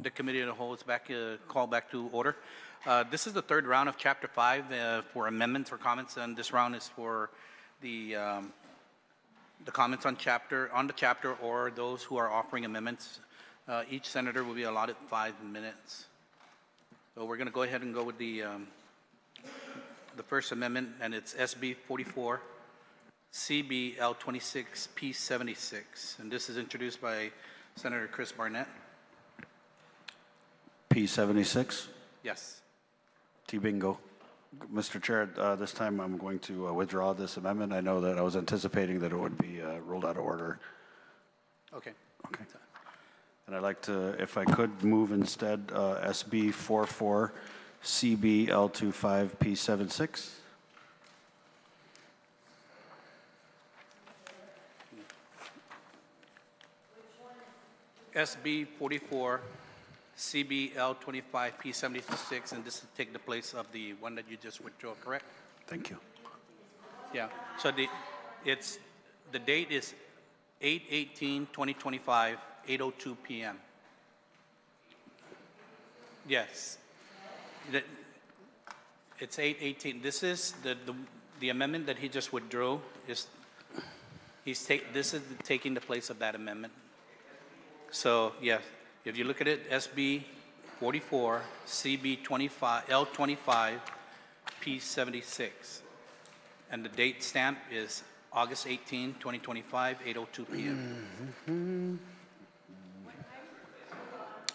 The committee of the whole is back, called back to order. This is the third round of Chapter 5 for amendments or comments, and this round is for the comments on the chapter or those who are offering amendments. Each senator will be allotted 5 minutes. So we're going to go ahead and go with the first amendment, and it's SB 44, CBL 26, P76, and this is introduced by Senator Chris Barnett. P76? Yes. T-bingo. Mr. Chair, this time I'm going to withdraw this amendment. I know that I was anticipating that it would be ruled out of order. Okay. Okay. And I'd like to, if I could, move instead SB 44, CBL25, P76. SB 44, CBL 25, P76, and this will take the place of the one that you just withdrew, correct? Thank you. Yeah. So the date is 8/18/2025, 8:02 p.m. Yes. It's 8/18. This is the amendment that he just withdrew. This is taking the place of that amendment. So yes. If you look at it, SB 44, CB 25, L25, P76. And the date stamp is August 18, 2025, 8:02 p.m.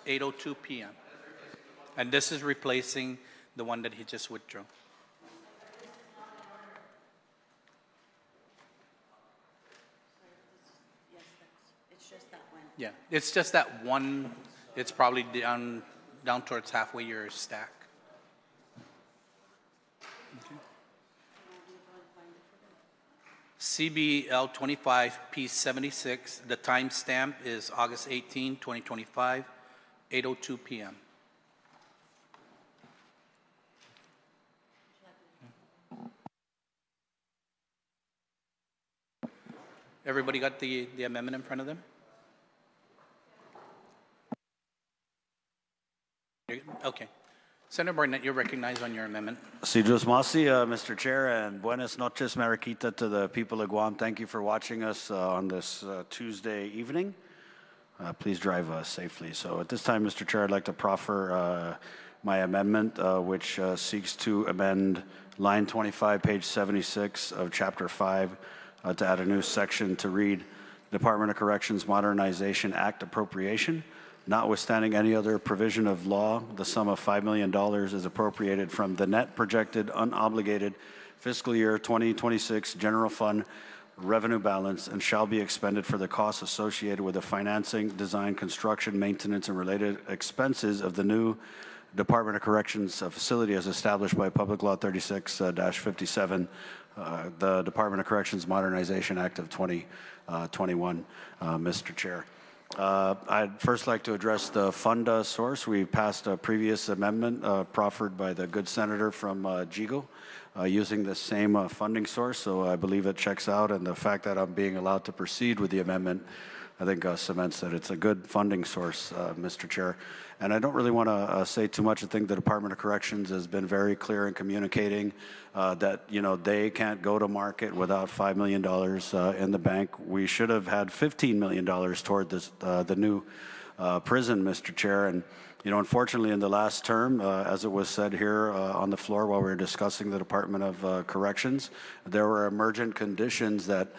8:02 p.m. And this is replacing the one that he just withdrew. Yeah, it's just that one. It's probably down towards halfway your stack. Okay. CBL 25 P76. The time stamp is August 18, 2025, 8:02 p.m. Everybody got the amendment in front of them? Okay. Senator Barnett, you're recognized on your amendment. Sidros Masi, Mr. Chair, and buenas noches, Mariquita, to the people of Guam. Thank you for watching us on this Tuesday evening. Please drive safely. So at this time, Mr. Chair, I'd like to proffer my amendment, which seeks to amend line 25, page 76 of Chapter 5 to add a new section to read Department of Corrections Modernization Act Appropriation. Notwithstanding any other provision of law, the sum of $5 million is appropriated from the net projected unobligated fiscal year 2026 general fund revenue balance and shall be expended for the costs associated with the financing, design, construction, maintenance, and related expenses of the new Department of Corrections facility as established by Public Law 36-57, the Department of Corrections Modernization Act of 2021, Mr. Chair. I'd first like to address the fund source. We passed a previous amendment proffered by the good senator from Jigo using the same funding source, so I believe it checks out, and the fact that I'm being allowed to proceed with the amendment, I think cements that it's a good funding source, Mr. Chair. And I don't really want to say too much. I think the Department of Corrections has been very clear in communicating that, you know, they can't go to market without $5 million in the bank. We should have had $15 million toward this, the new prison, Mr. Chair. And, you know, unfortunately, in the last term, as it was said here on the floor while we were discussing the Department of Corrections, there were emergent conditions that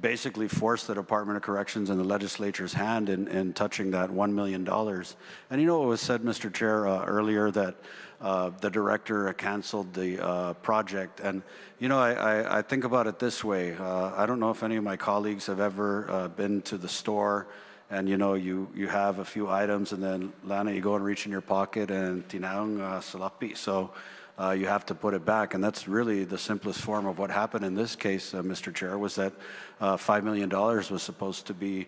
basically forced the Department of Corrections and the legislature's hand in touching that $1 million. And you know, it was said, Mr. Chair, earlier that the director canceled the project. And, you know, I think about it this way. I don't know if any of my colleagues have ever been to the store and, you know, you have a few items and then, Lana, you go and reach in your pocket and tinaong salapi. So you have to put it back. And that's really the simplest form of what happened in this case, Mr. Chair, was that $5 million was supposed to be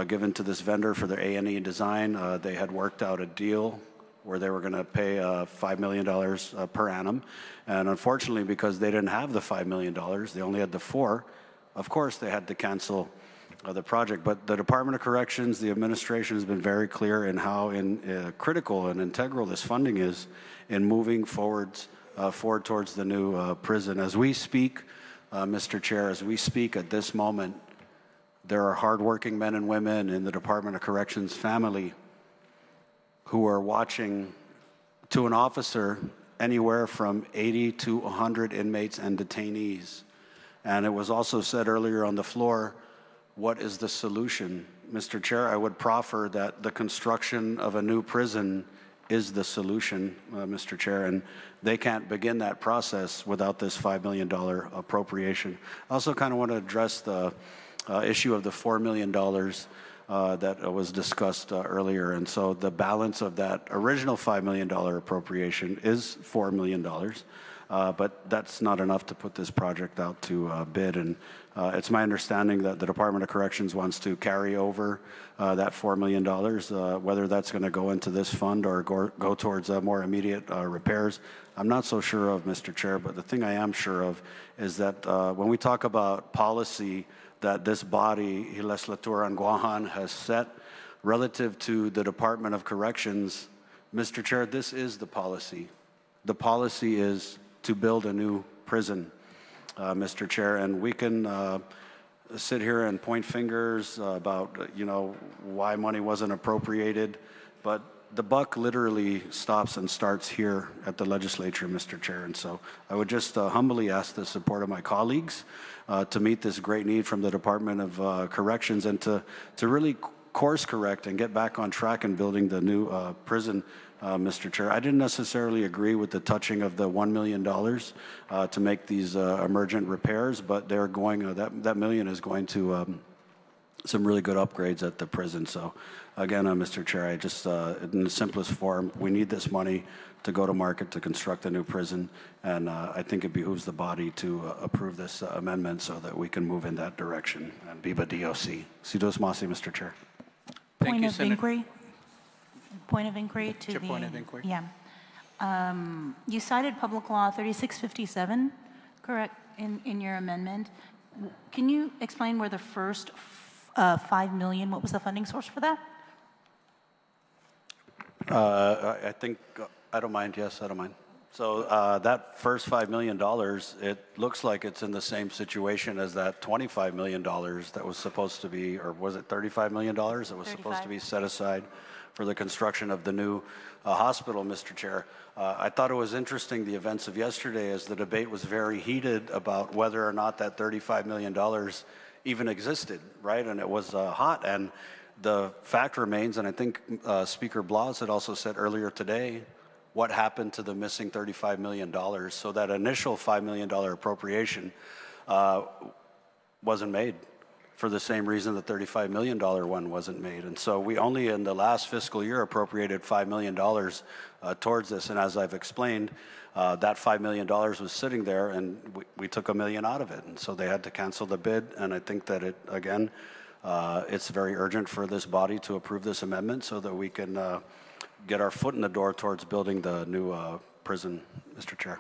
given to this vendor for their A&E design. They had worked out a deal where they were going to pay $5 million per annum. And unfortunately, because they didn't have the $5 million, they only had the $4 million, of course, they had to cancel the project. But the Department of Corrections, the administration has been very clear in how critical and integral this funding is in moving forward towards the new prison. As we speak, Mr. Chair, as we speak at this moment, there are hardworking men and women in the Department of Corrections family who are watching to an officer anywhere from 80 to 100 inmates and detainees. And it was also said earlier on the floor, what is the solution? Mr. Chair, I would proffer that the construction of a new prison is the solution, Mr. Chair, and they can't begin that process without this $5 million appropriation. I also kind of want to address the issue of the $4 million that was discussed earlier. And so the balance of that original $5 million appropriation is $4 million. But that's not enough to put this project out to bid. And it's my understanding that the Department of Corrections wants to carry over that $4 million, whether that's going to go into this fund or go towards more immediate repairs. I'm not so sure of, Mr. Chair, but the thing I am sure of is that when we talk about policy that this body, Legislature and Guåhan, has set relative to the Department of Corrections, Mr. Chair, this is the policy. The policy is to build a new prison, Mr. Chair, and we can sit here and point fingers about, why money wasn't appropriated, but the buck literally stops and starts here at the legislature, Mr. Chair. And so I would just humbly ask the support of my colleagues to meet this great need from the Department of Corrections and to really course correct and get back on track in building the new prison, Mr. Chair. I didn't necessarily agree with the touching of the $1 million to make these emergent repairs, but they're going, that million is going to some really good upgrades at the prison. So again, Mr. Chair, I just, in the simplest form, we need this money to go to market to construct a new prison, and I think it behooves the body to approve this amendment so that we can move in that direction. And Biba DOC. Sidos Masi, Mr. Chair. Thank you, Point of Senator. inquiry. Point of inquiry to Chair, the. point of inquiry. Yeah. You cited Public Law 3657, correct, in your amendment. Can you explain where the first $5 million, what was the funding source for that? I think, I don't mind, yes, I don't mind. So that first $5 million, it looks like it's in the same situation as that $25 million that was supposed to be, or was it $35 million that was supposed to be set aside for the construction of the new hospital, Mr. Chair. I thought it was interesting, the events of yesterday, as the debate was very heated about whether or not that $35 million even existed, right? And it was hot. And the fact remains, and I think Speaker Blas had also said earlier today, what happened to the missing $35 million? So that initial $5 million appropriation wasn't made for the same reason the $35 million one wasn't made. And so we only in the last fiscal year appropriated $5 million towards this. And as I've explained, that $5 million was sitting there, and we took $1 million out of it. And so they had to cancel the bid. And I think that it's very urgent for this body to approve this amendment so that we can get our foot in the door towards building the new prison, Mr. Chair.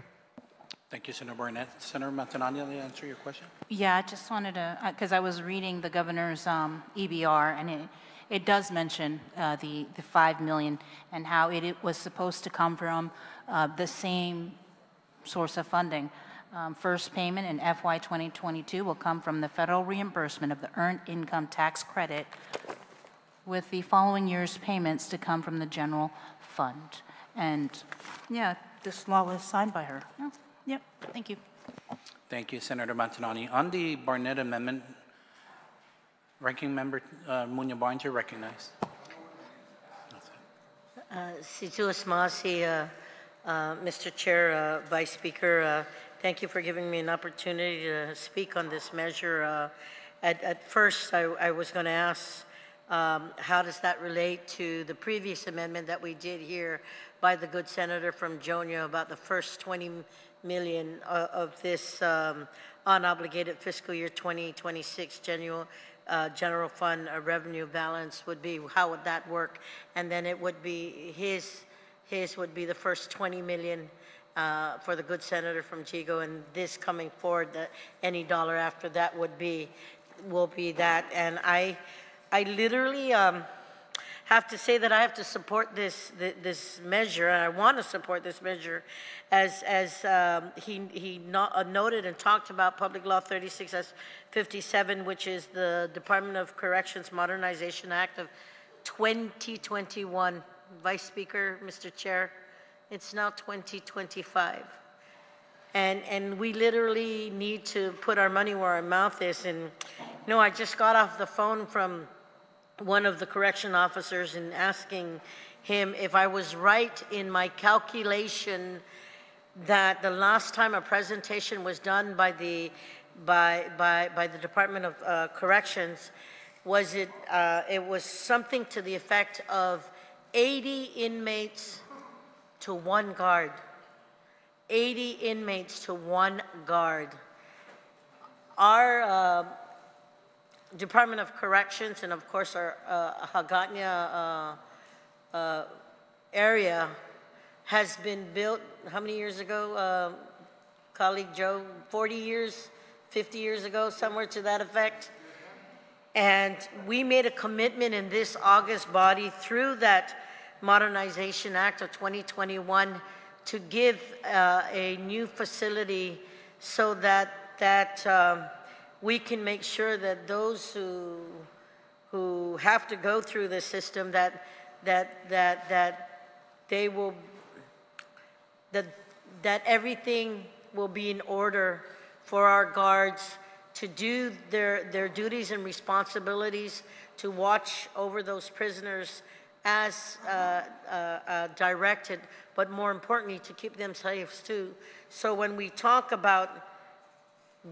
Thank you, Senator Barnett. Senator Montananya, to answer your question. Yeah, I just wanted to, because I was reading the governor's EBR, and it does mention the $5 million and how it was supposed to come from the same source of funding. First payment in FY2022 will come from the federal reimbursement of the Earned Income Tax Credit, with the following year's payments to come from the general fund. And yeah, this law was signed by her. Oh, yep, thank you. Thank you, Senator Montanani. On the Barnett Amendment, Ranking Member Muñoz Barnes, you're recognized. Situas Masi, Mr. Chair, Vice Speaker, thank you for giving me an opportunity to speak on this measure. At first, I was going to ask, how does that relate to the previous amendment that we did here by the good senator from Jonia about the first $20 million of this unobligated fiscal year 2026 general fund revenue balance would be? How would that work? And then it would be his would be the first $20 million for the good senator from Chico, and this coming forward, any dollar after that would be will be that. And I literally have to say that I have to support this measure, and I want to support this measure, as he noted and talked about Public Law 36/57, which is the Department of Corrections Modernization Act of 2021. Vice Speaker, Mr. Chair, it's now 2025. And we literally need to put our money where our mouth is. And, you know, I just got off the phone from one of the correction officers and asking him if I was right in my calculation that the last time a presentation was done by the Department of Corrections, was it was something to the effect of 80 inmates to one guard. 80 inmates to one guard. Our Department of Corrections, and of course our Hagåtña area, has been built, how many years ago, colleague Joe? 40 years, 50 years ago, somewhere to that effect. And we made a commitment in this August body through that Modernization Act of 2021 to give a new facility so that we can make sure that those who have to go through the system that they will that everything will be in order for our guards to do their duties and responsibilities, to watch over those prisoners as directed, but more importantly, to keep them safe too. So when we talk about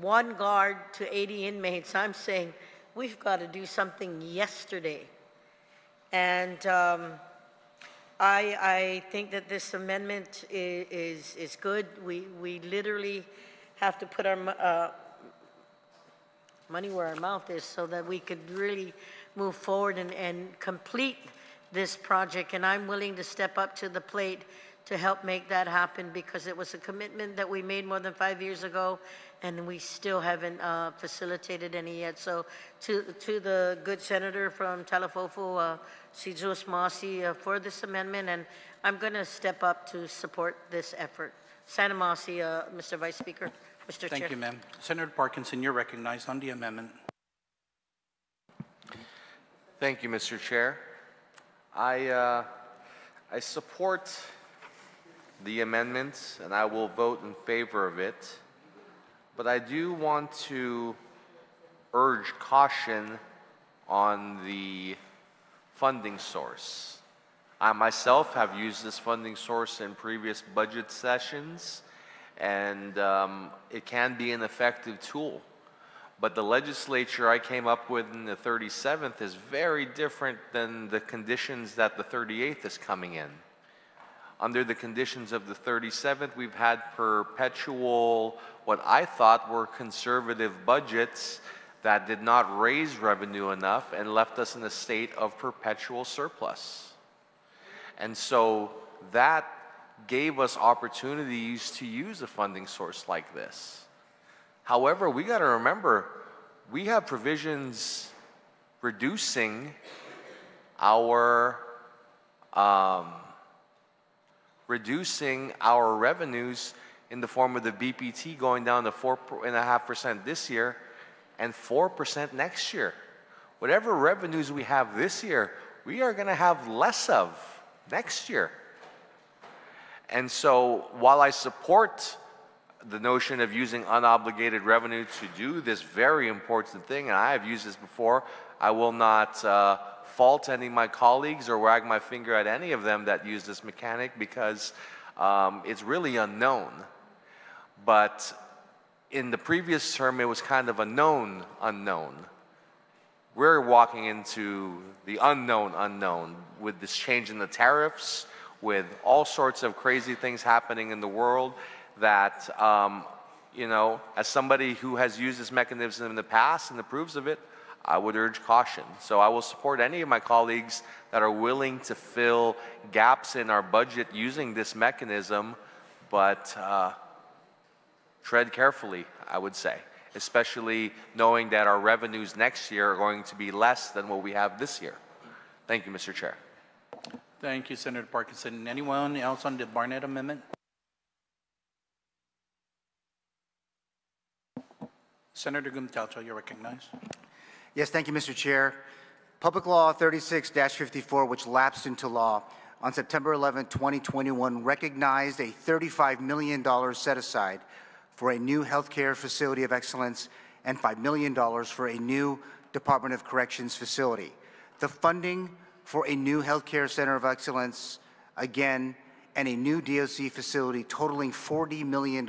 one guard to 80 inmates, I'm saying we've got to do something yesterday. And I think that this amendment is good. We literally have to put our money where our mouth is so that we could really move forward and complete this project. And I'm willing to step up to the plate to help make that happen, because it was a commitment that we made more than 5 years ago, and we still haven't facilitated any yet. So to the good senator from Talafofo, si Jesus Masi, for this amendment, and I'm going to step up to support this effort. Sana Masi, Mr. Vice Speaker, Mr. Chair. Thank you, ma'am. Senator Parkinson, you're recognized on the amendment. Thank you, Mr. Chair. I support the amendment, and I will vote in favor of it. But I do want to urge caution on the funding source. I myself have used this funding source in previous budget sessions, and it can be an effective tool. But the legislature I came up with in the 37th is very different than the conditions that the 38th is coming in. Under the conditions of the 37th, we've had perpetual, what I thought were conservative budgets that did not raise revenue enough and left us in a state of perpetual surplus. And so that gave us opportunities to use a funding source like this. However, we got to remember, we have provisions reducing our revenues in the form of the BPT going down to 4.5% this year and 4% next year. Whatever revenues we have this year, we are going to have less of next year. And so while I support the notion of using unobligated revenue to do this very important thing, and I have used this before, I will not fault any of my colleagues or wag my finger at any of them that use this mechanic, because it's really unknown. But in the previous term, it was kind of a known unknown. We're walking into the unknown unknown with this change in the tariffs, with all sorts of crazy things happening in the world that, you know, as somebody who has used this mechanism in the past and approves of it, I would urge caution. So I will support any of my colleagues that are willing to fill gaps in our budget using this mechanism, but tread carefully, I would say. especially knowing that our revenues next year are going to be less than what we have this year. Thank you, Mr. Chair. Thank you, Senator Parkinson. Anyone else on the Barnett Amendment? Senator Gumtalcho, you're recognized. Yes, thank you, Mr. Chair. Public Law 36-54, which lapsed into law on September 11, 2021, recognized a $35 million set-aside for a new healthcare facility of excellence and $5 million for a new Department of Corrections facility. The funding for a new healthcare center of excellence, again, and a new DOC facility totaling $40 million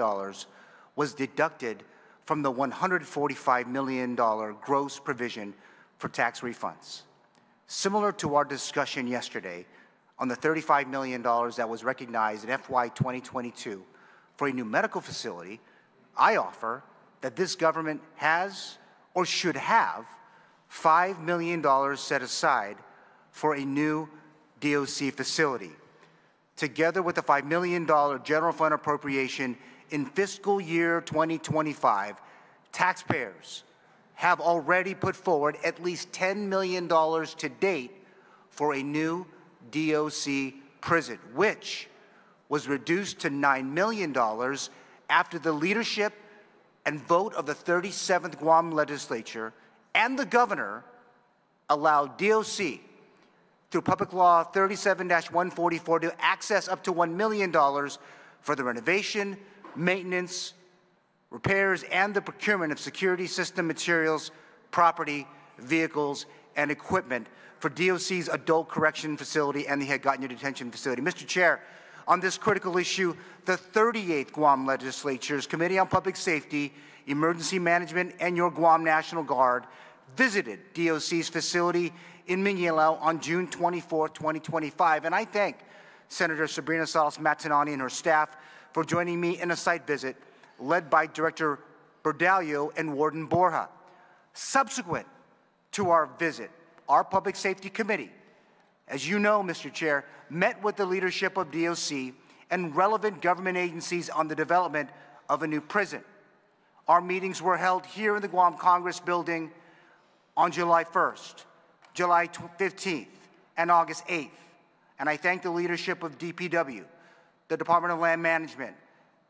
was deducted from the $145 million gross provision for tax refunds. Similar to our discussion yesterday on the $35 million that was recognized in FY2022 for a new medical facility, I offer that this government has or should have $5 million set aside for a new DOC facility. Together with the $5 million general fund appropriation in fiscal year 2025, taxpayers have already put forward at least $10 million to date for a new DOC prison, which was reduced to $9 million after the leadership and vote of the 37th Guam Legislature and the governor allowed DOC through Public Law 37-144 to access up to $1 million for the renovation, maintenance, repairs, and the procurement of security system materials, property, vehicles, and equipment for DOC's adult correction facility and the Magaʹhågan detention facility. Mr. Chair, on this critical issue, the 38th Guam Legislature's Committee on Public Safety, Emergency Management, and your Guam National Guard visited DOC's facility in Magaʹhågan on June 24, 2025, and I thank Senator Sabrina Salas-Matanani and her staff for joining me in a site visit led by Director Berdalio and Warden Borja. Subsequent to our visit, our Public Safety Committee, as you know, Mr. Chair, met with the leadership of DOC and relevant government agencies on the development of a new prison. Our meetings were held here in the Guam Congress building on July 1st, July 15th, and August 8th. And I thank the leadership of DPW, the Department of Land Management,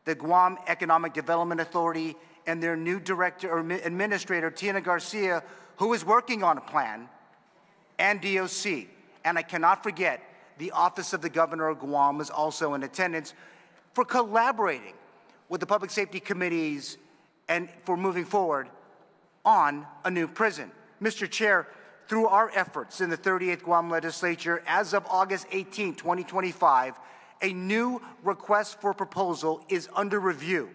the Guam Economic Development Authority, and their new director or administrator, Tina Garcia, who is working on a plan, and DOC. And I cannot forget the Office of the Governor of Guam was also in attendance for collaborating with the Public Safety Committees and for moving forward on a new prison. Mr. Chair, through our efforts in the 38th Guam Legislature, as of August 18, 2025, a new request for proposal is under review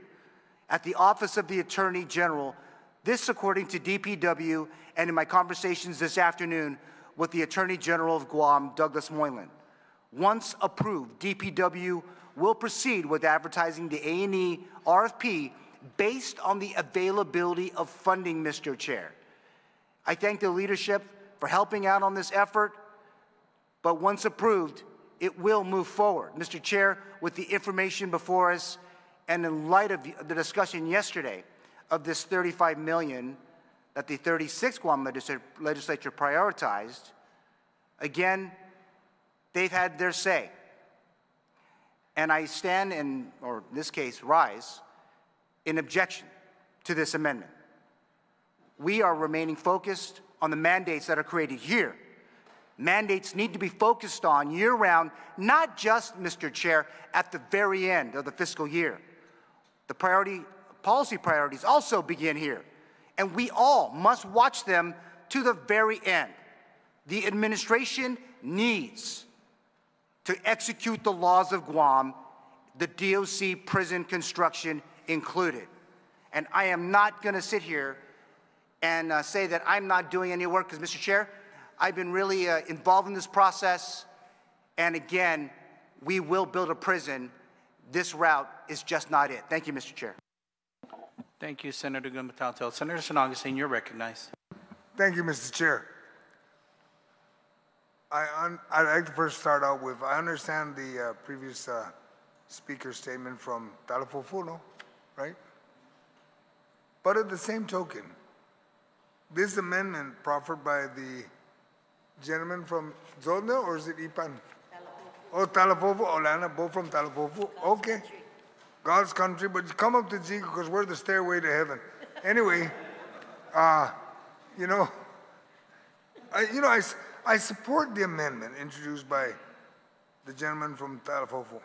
at the Office of the Attorney General. This, according to DPW, and in my conversations this afternoon with the Attorney General of Guam, Douglas Moylan. Once approved, DPW will proceed with advertising the A&E RFP based on the availability of funding, Mr. Chair. I thank the leadership for helping out on this effort, but once approved, it will move forward. Mr. Chair, with the information before us and in light of the discussion yesterday of this $35 million that the 36th Guam Legislature prioritized, again, they've had their say. And I stand in, or in this case, rise, in objection to this amendment. We are remaining focused on the mandates that are created here. Mandates need to be focused on year-round, not just, Mr. Chair, at the very end of the fiscal year. The policy priorities also begin here, and we all must watch them to the very end. The administration needs to execute the laws of Guam, the DOC prison construction included. And I am not going to sit here and say that I'm not doing any work, because, Mr. Chair, I've been really involved in this process, and again, we will build a prison. This route is just not it. Thank you, Mr. Chair. Thank you, Senator Gumtalcho. Senator San Augustine, you're recognized. Thank you, Mr. Chair. I'd like to first start out with, I understand the previous speaker's statement from Talapofuno, right? But at the same token, this amendment proffered by the gentleman from Zolna, or is it Ipan? Oh, Talapofo, Olana, both from Talapofo. Okay. God's country, but come up to Zico because we're the stairway to heaven. Anyway, I support the amendment introduced by the gentleman from Talapofo.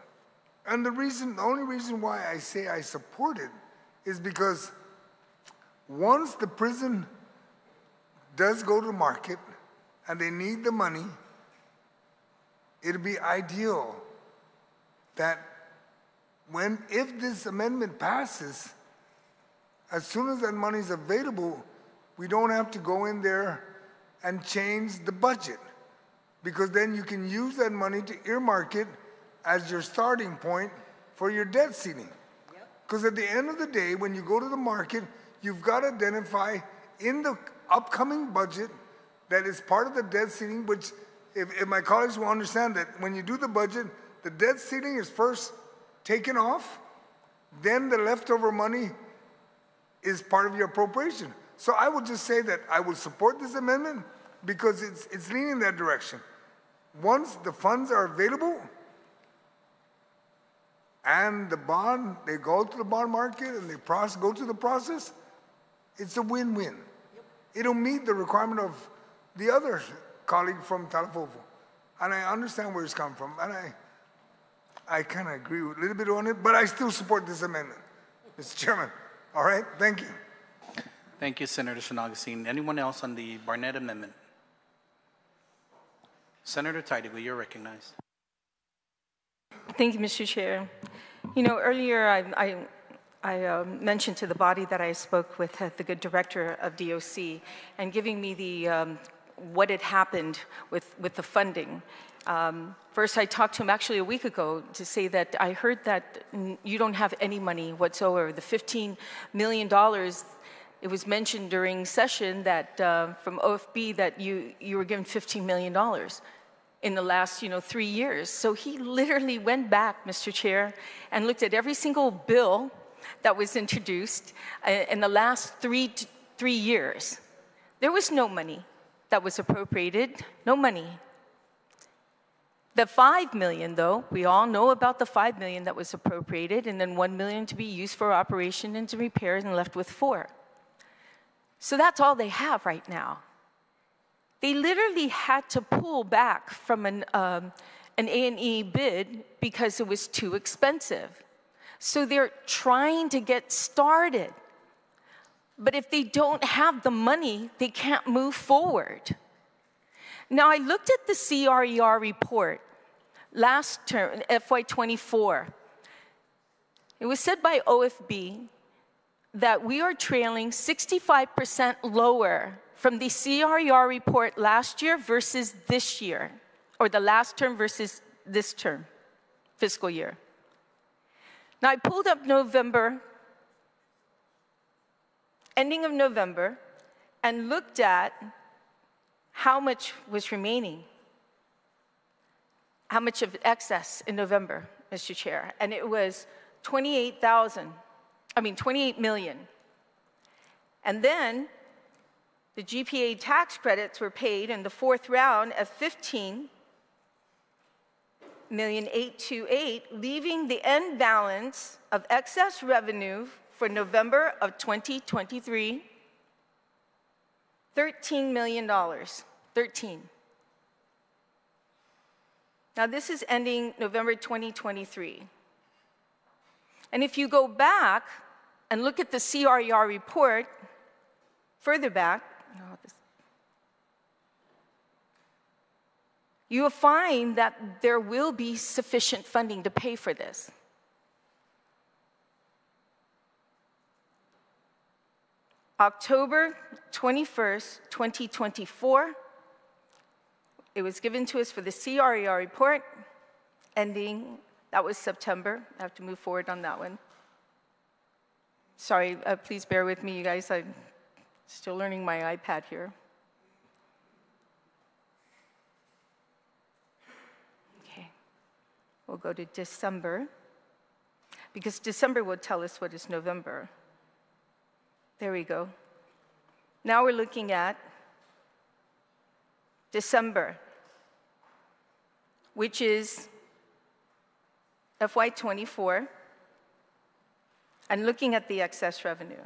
And the only reason why I say I support it is because once the prison does go to market and they need the money, it'd be ideal that if this amendment passes, as soon as that money is available, we don't have to go in there and change the budget, because then you can use that money to earmark it as your starting point for your debt ceiling. Because at the end of the day, when you go to the market, you've got to identify in the upcoming budget that is part of the debt ceiling, which if my colleagues will understand that when you do the budget, the debt ceiling is first taken off, then the leftover money is part of your appropriation. So I would just say that I would support this amendment because it's leaning in that direction. Once the funds are available and they go to the bond market and they go through the process, it's a win-win. It'll meet the requirement of the other colleague from Talapofo. And I understand where he's come from. And I kind of agree with a little bit on it, but I still support this amendment, Mr. Chairman. All right, thank you. Thank you, Senator San Augustine. Anyone else on the Barnett Amendment? Senator Teidigo, you're recognized. Thank you, Mr. Chair. You know, earlier I mentioned to the body that I spoke with the good director of DOC and giving me the what had happened with the funding. First, I talked to him actually a week ago to say that I heard that you don't have any money whatsoever. The $15 million, it was mentioned during session that from OFB that you were given $15 million in the last 3 years. So he literally went back, Mr. Chair, and looked at every single bill that was introduced in the last three years. There was no money that was appropriated, no money. The $5 million, though, we all know about the $5 million that was appropriated, and then $1 million to be used for operation and to repairs, and left with $4 million. So that's all they have right now. They literally had to pull back from an A&E bid because it was too expensive. So they're trying to get started. But if they don't have the money, they can't move forward. Now, I looked at the CRER report last term, FY24. It was said by OFB that we are trailing 65% lower from the CRER report last year versus this year, or the last term versus this term, fiscal year. Now, I pulled up November, ending of November, and looked at how much was remaining, how much of excess in November, Mr. Chair, and it was 28 million. And then the GPA tax credits were paid in the fourth round of 15,828,000, leaving the end balance of excess revenue for November of 2023, $13 million. 13. Now, this is ending November 2023. And if you go back and look at the CRER report, further back, you will find that there will be sufficient funding to pay for this. October 21st, 2024, it was given to us for the CRER report, ending, that was September. I have to move forward on that one. Sorry, please bear with me, you guys. I'm still learning my iPad here. Okay, we'll go to December, because December will tell us what is November. There we go. Now we're looking at December, which is FY24, and looking at the excess revenue.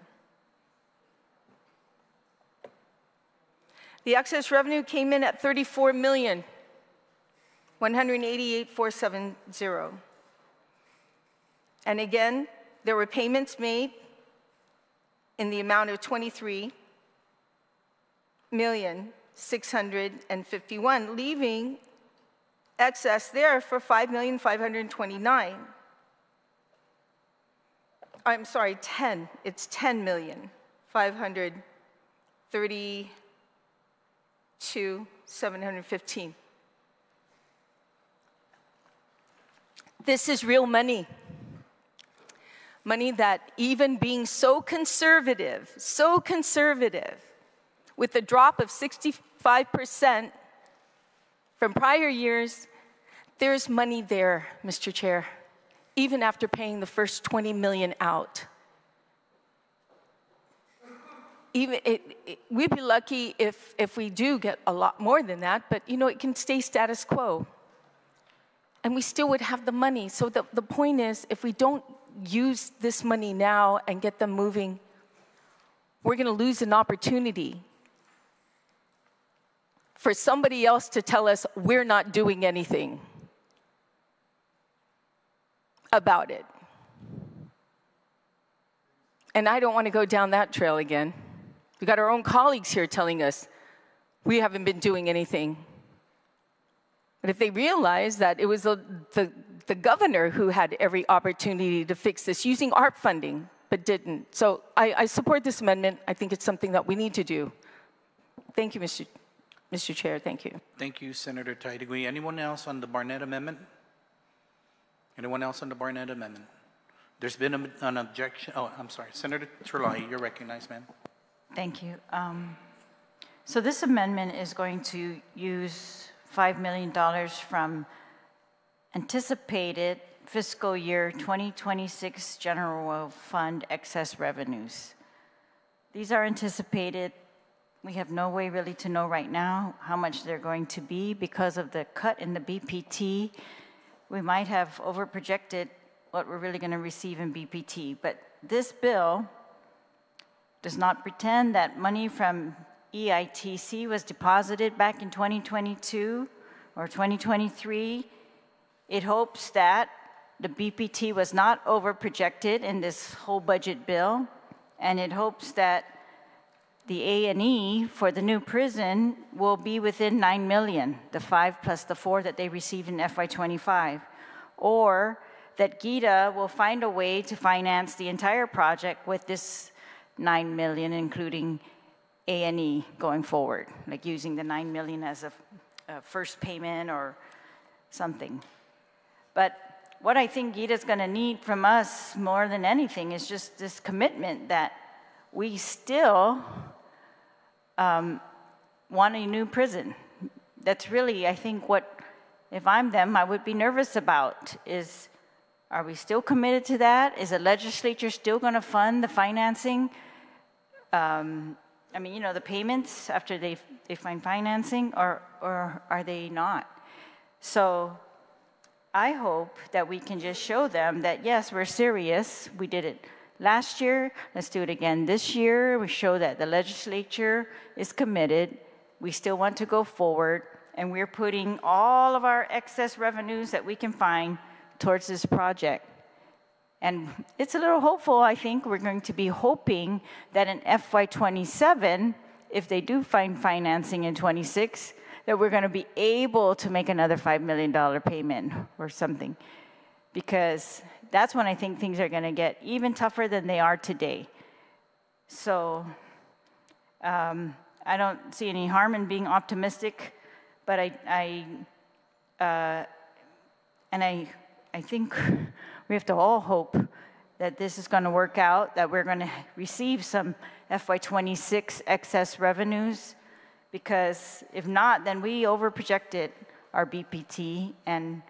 The excess revenue came in at $34,188,470. And again, there were payments made in the amount of $23,651,000, leaving excess there for $5,529,000. I'm sorry, 10. It's $10,532,715. This is real money. Money that, even being so conservative, with a drop of 65% from prior years, there's money there, Mr. Chair, even after paying the first $20 million out. We'd be lucky if we do get a lot more than that, but it can stay status quo. And we still would have the money. So the point is, if we don't use this money now and get them moving, we're going to lose an opportunity for somebody else to tell us we're not doing anything about it. And I don't want to go down that trail again. We got our own colleagues here telling us we haven't been doing anything. But if they realize that it was the governor who had every opportunity to fix this using ARP funding, but didn't. So I support this amendment. I think it's something that we need to do. Thank you, Mr. Chair. Thank you. Thank you, Senator Taitigui. Anyone else on the Barnett Amendment? Anyone else on the Barnett Amendment? There's been an objection. Oh, I'm sorry. Senator Terlahi, you're recognized, ma'am. Thank you. So this amendment is going to use $5 million from anticipated fiscal year 2026 general fund excess revenues. These are anticipated. We have no way really to know right now how much they're going to be because of the cut in the BPT. We might have overprojected what we're really going to receive in BPT. But this bill does not pretend that money from EITC was deposited back in 2022 or 2023. It hopes that the BPT was not overprojected in this whole budget bill, and it hopes that the A&E for the new prison will be within $9 million, the 5 plus the 4 that they received in FY25, or that GITA will find a way to finance the entire project with this $9 million, including A&E going forward, like using the $9 million as a first payment or something. But what I think GITA's going to need from us more than anything is just this commitment that we still want a new prison. That's really, I think, what, if I'm them, I would be nervous about is, are we still committed to that? Is the legislature still going to fund the financing? I mean, the payments after they find financing, or are they not? So I hope that we can just show them that, yes, we're serious. We did it last year. Let's do it again this year. We show that the legislature is committed. We still want to go forward, and we're putting all of our excess revenues that we can find towards this project. And it's a little hopeful, I think. We're going to be hoping that in FY27, if they do find financing in 26, that we're going to be able to make another $5 million payment or something. Because that's when I think things are going to get even tougher than they are today. So I don't see any harm in being optimistic, but I think we have to all hope that this is going to work out, that we're going to receive some FY26 excess revenues, because if not, then we overprojected our BPT, and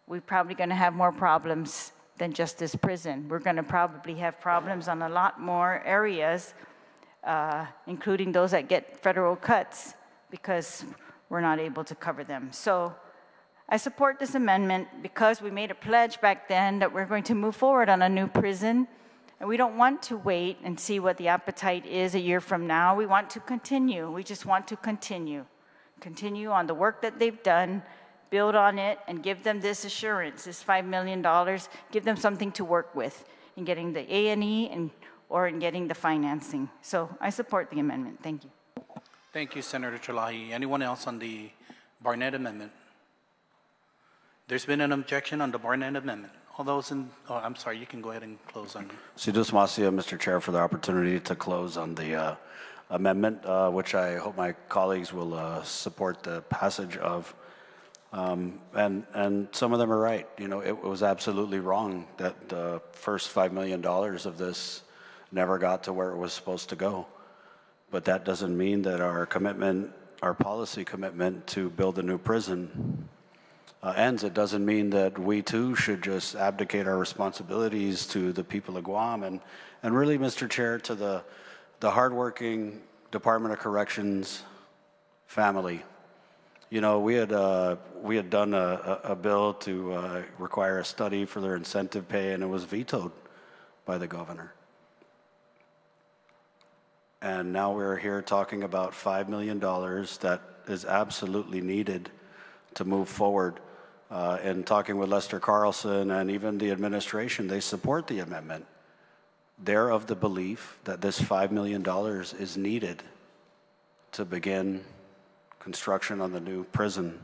we're probably going to have more problems than just this prison. We're going to probably have problems on a lot more areas including those that get federal cuts, because we're not able to cover them. So I support this amendment because we made a pledge back then that we're going to move forward on a new prison, and we don't want to wait and see what the appetite is a year from now. We want to continue. We just want to continue on the work that they've done, build on it, and give them this assurance, this $5 million, give them something to work with in getting the A&E or in getting the financing. So I support the amendment. Thank you. Thank you, Senator Chalahi. Anyone else on the Barnett amendment? There's been an objection on the Barnett amendment. All those in, oh, I'm sorry, you can go ahead and close on. Sidus Masia, Mr. Chair, for the opportunity to close on the amendment, which I hope my colleagues will support the passage of. And some of them are right. You know, it was absolutely wrong that the first $5 million of this never got to where it was supposed to go. But that doesn't mean that our commitment, our policy commitment to build a new prison ends. It doesn't mean that we too should just abdicate our responsibilities to the people of Guam and really, Mr. Chair, to the hardworking Department of Corrections family. You know, we had done a bill to require a study for their incentive pay, and it was vetoed by the governor. And now we're here talking about $5 million that is absolutely needed to move forward. And talking with Lester Carlson and even the administration, they support the amendment. They're of the belief that this $5 million is needed to begin construction on the new prison,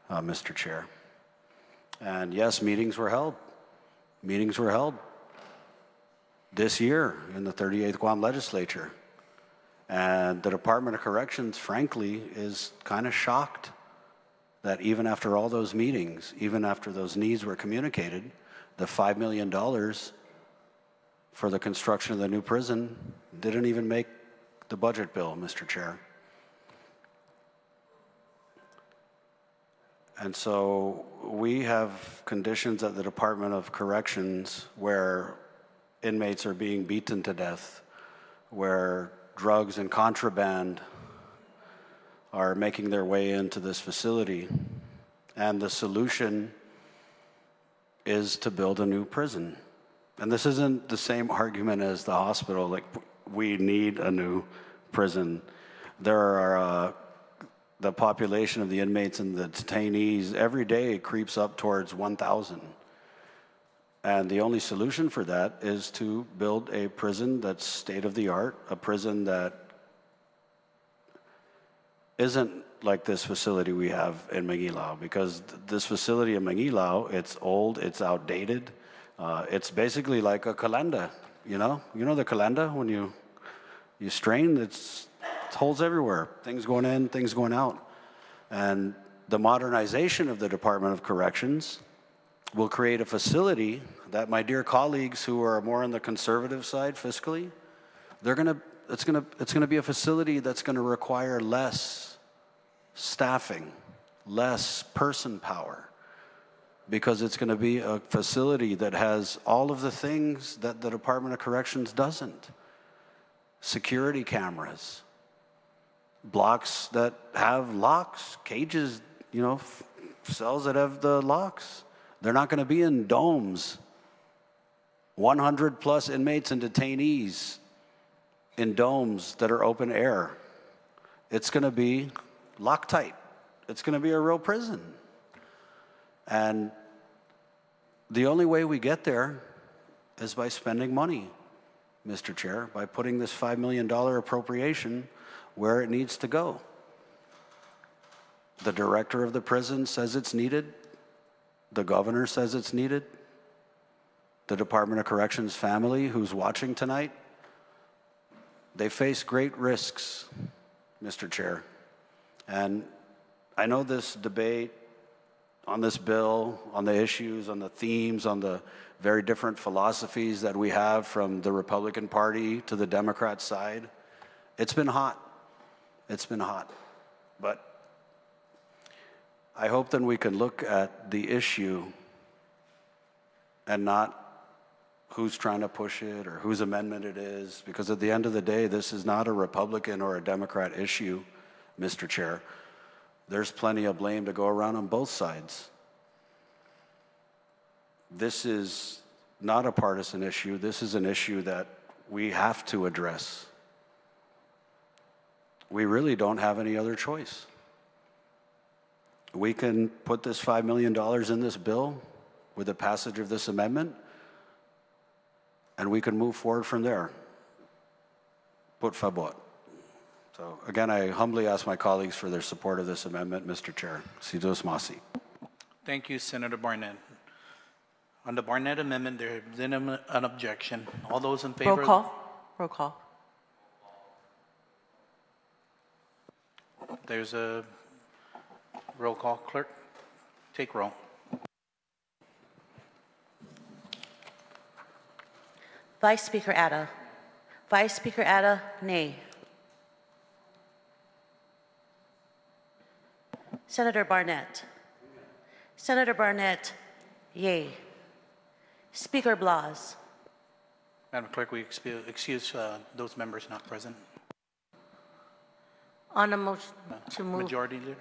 Mr. Chair. And yes, meetings were held. Meetings were held this year in the 38th Guam Legislature. And the Department of Corrections, frankly, is kind of shocked that even after all those meetings, even after those needs were communicated, the $5 million for the construction of the new prison didn't even make the budget bill, Mr. Chair. And so we have conditions at the Department of Corrections where inmates are being beaten to death, where drugs and contraband are making their way into this facility. And the solution is to build a new prison. And this isn't the same argument as the hospital, like we need a new prison. There are, the population of the inmates and the detainees every day creeps up towards 1,000. And the only solution for that is to build a prison that's state-of-the-art, a prison that isn't like this facility we have in Magaʹhågan, because this facility in Magaʹhågan, it's old, it's outdated. It's basically like a calenda, you know? You know the calenda, when you strain, it's holes everywhere. Things going in, things going out. And the modernization of the Department of Corrections will create a facility that my dear colleagues who are more on the conservative side fiscally, it's gonna be a facility that's gonna require less staffing, less person power, because it's gonna be a facility that has all of the things that the Department of Corrections doesn't. Security cameras, blocks that have locks, cages, you know, cells that have the locks. They're not going to be in domes. 100 plus inmates and detainees in domes that are open air. It's going to be Loctite. It's going to be a real prison. And the only way we get there is by spending money, Mr. Chair, by putting this $5 million appropriation where it needs to go. The director of the prison says it's needed. The governor says it's needed. The Department of Corrections family who's watching tonight, they face great risks, Mr. Chair. And I know this debate on this bill, on the issues, on the themes, on the very different philosophies that we have from the Republican Party to the Democrat side, it's been hot. It's been hot. But I hope then we can look at the issue and not who's trying to push it or whose amendment it is, because at the end of the day, this is not a Republican or a Democrat issue, Mr. Chair. There's plenty of blame to go around on both sides. This is not a partisan issue. This is an issue that we have to address. We really don't have any other choice. We can put this $5 million in this bill with the passage of this amendment, and we can move forward from there. Por favor. So again, I humbly ask my colleagues for their support of this amendment, Mr. Chair. Si Dios masi. Thank you, Senator Barnett. On the Barnett amendment, there has been an objection. All those in favor? Roll call. Roll call. There's a roll call. Clerk, take roll. Vice Speaker Atta. Vice Speaker Atta, nay. Senator Barnett. Senator Barnett, yay. Speaker Blas. Madam Clerk, we excuse those members not present. On a motion to move. Majority Leader,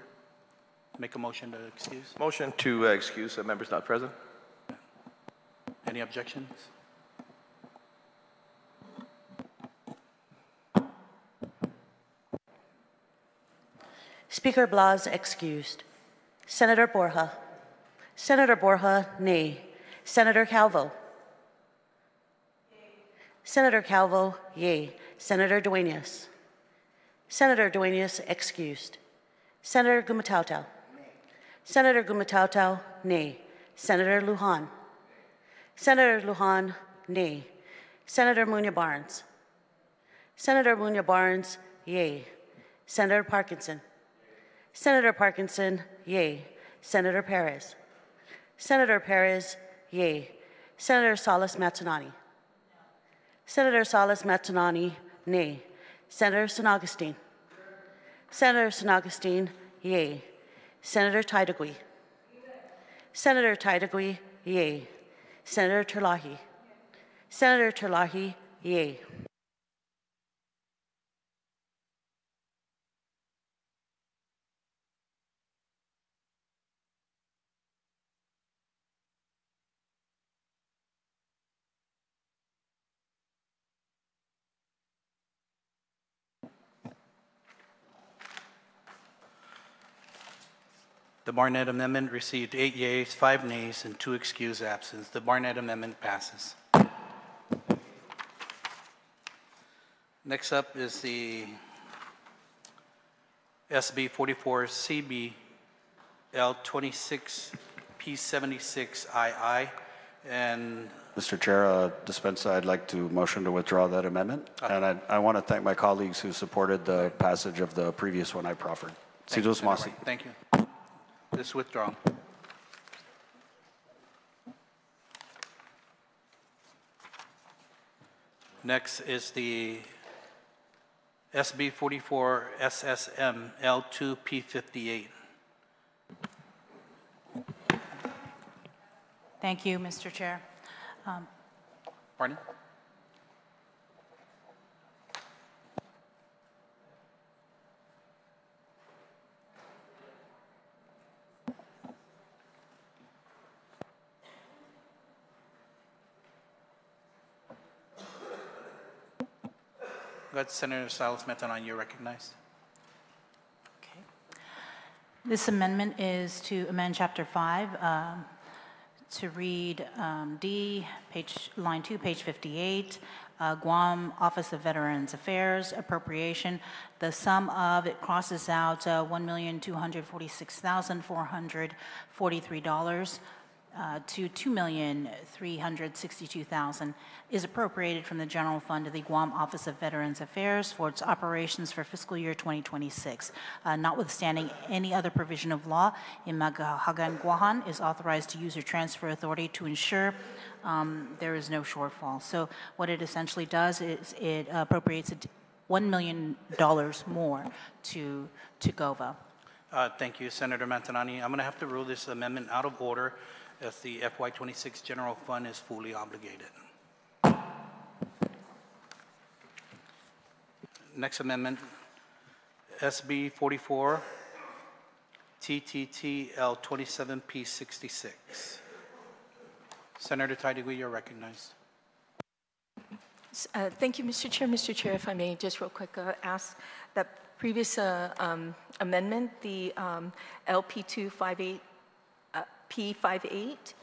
make a motion to excuse. Motion to excuse members not present. Any objections? Speaker Blas excused. Senator Borja. Senator Borja, nay. Senator Calvo. Senator Calvo, yay. Senator Dueñas. Senator Dueñas excused. Senator Gumatautau. Senator Gumatautau, nay. Senator Lujan. Senator Lujan, nay. Senator Muñoz Barnes. Senator Muñoz Barnes, yay. Senator Parkinson. Senator Parkinson, yay. Senator Perez. Senator Perez, yay. Senator Salas Mazzanani. Senator Salas Mazzanani, nay. Senator San Augustine. Senator San Augustine, yay. Senator Taitagui. Senator Taitagui, yay. Senator Terlahi. Senator Terlahi, yay. The Barnett Amendment received 8 yeas, 5 nays, and 2 excused absence. The Barnett Amendment passes. Next up is the SB 44 CB L26 P76 II. And Mr. Chair, dispensa, I'd like to motion to withdraw that amendment. And I want to thank my colleagues who supported the passage of the previous one I proffered. Si Dios masi. Thank you. This withdrawn. Next is the SB 44 SSM L2 P58. Thank you, Mr. Chair. Pardon? Go ahead, Senator Salas Matanan, you're recognized. Okay. This amendment is to amend Chapter 5 to read D, line 2, page 58, Guam Office of Veterans Affairs, appropriation. The sum of it crosses out $1,246,443 to $2,362,000 is appropriated from the general fund of the Guam Office of Veterans Affairs for its operations for fiscal year 2026. Notwithstanding any other provision of law, in Magaʹhågan, Guåhan is authorized to use her transfer authority to ensure there is no shortfall. So what it essentially does is it appropriates $1 million more to GOVA. Thank you, Senator Mantanani. I'm going to have to rule this amendment out of order as the FY26 general fund is fully obligated. Next amendment, SB 44, TTTL 27P66. Senator Taitigui, you're recognized. Thank you, Mr. Chair. Mr. Chair, if I may just real quick ask that previous amendment, the LP258, P58,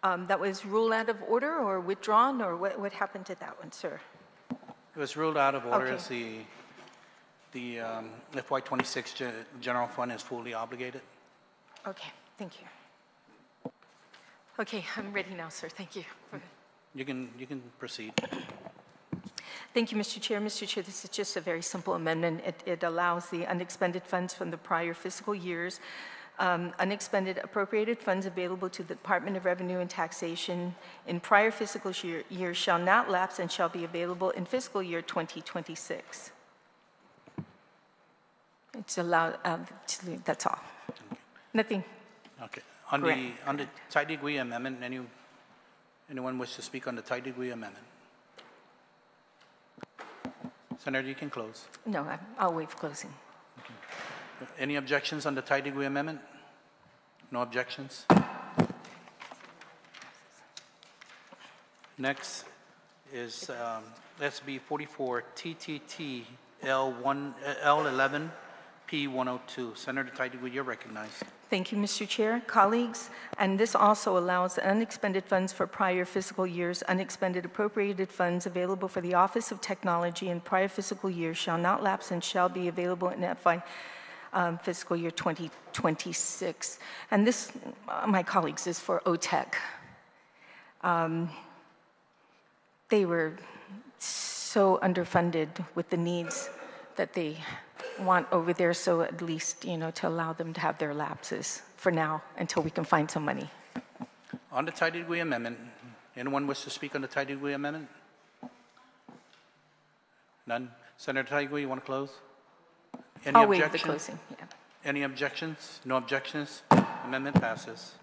that was ruled out of order or withdrawn, or what happened to that one, sir? It was ruled out of order Okay. as the FY2026 general fund is fully obligated. Okay, thank you. Okay, I'm ready now, sir. Thank you. You can proceed. Thank you, Mr. Chair. Mr. Chair, this is just a very simple amendment. It allows the unexpended funds from the prior fiscal years, unexpended appropriated funds available to the Department of Revenue and Taxation in prior fiscal year shall not lapse and shall be available in fiscal year 2026. It's allowed, that's all. Nothing. Okay. On the Taitigui amendment, anyone wish to speak on the Taitigui amendment? Senator, you can close. No, I'll waive closing. Okay. Any objections on the Taitigui amendment? No objections? Next is SB 44 TTT L11 P102. Senator Taitigui, you're recognized. Thank you, Mr. Chair. Colleagues, and this also allows unexpended funds for prior fiscal years, unexpended appropriated funds available for the Office of Technology in prior fiscal years shall not lapse and shall be available in FY fiscal year 2026. And this, my colleagues, is for OTEC. They were so underfunded with the needs that they want over there, so at least, to allow them to have their lapses for now until we can find some money. On the Taitigui amendment, anyone wish to speak on the Taitigui amendment? None? Senator Taitigui, you want to close? I'll waive the closing, yeah. Any objections? No objections? Amendment passes.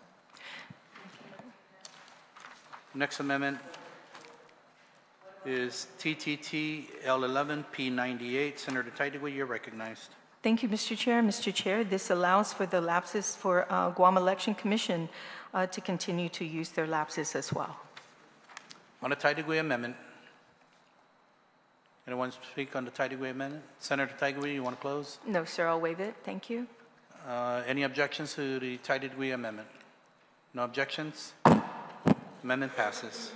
Next amendment is TTT L11 P98. Senator Taitigui, you're recognized. Thank you, Mr. Chair. Mr. Chair, this allows for the lapses for Guam Election Commission to continue to use their lapses as well. On the Taitigui amendment, anyone speak on the Taitigui amendment? Senator Taitigui, you want to close? No, sir, I'll waive it. Thank you. Any objections to the Taitigui amendment? No objections? Amendment passes.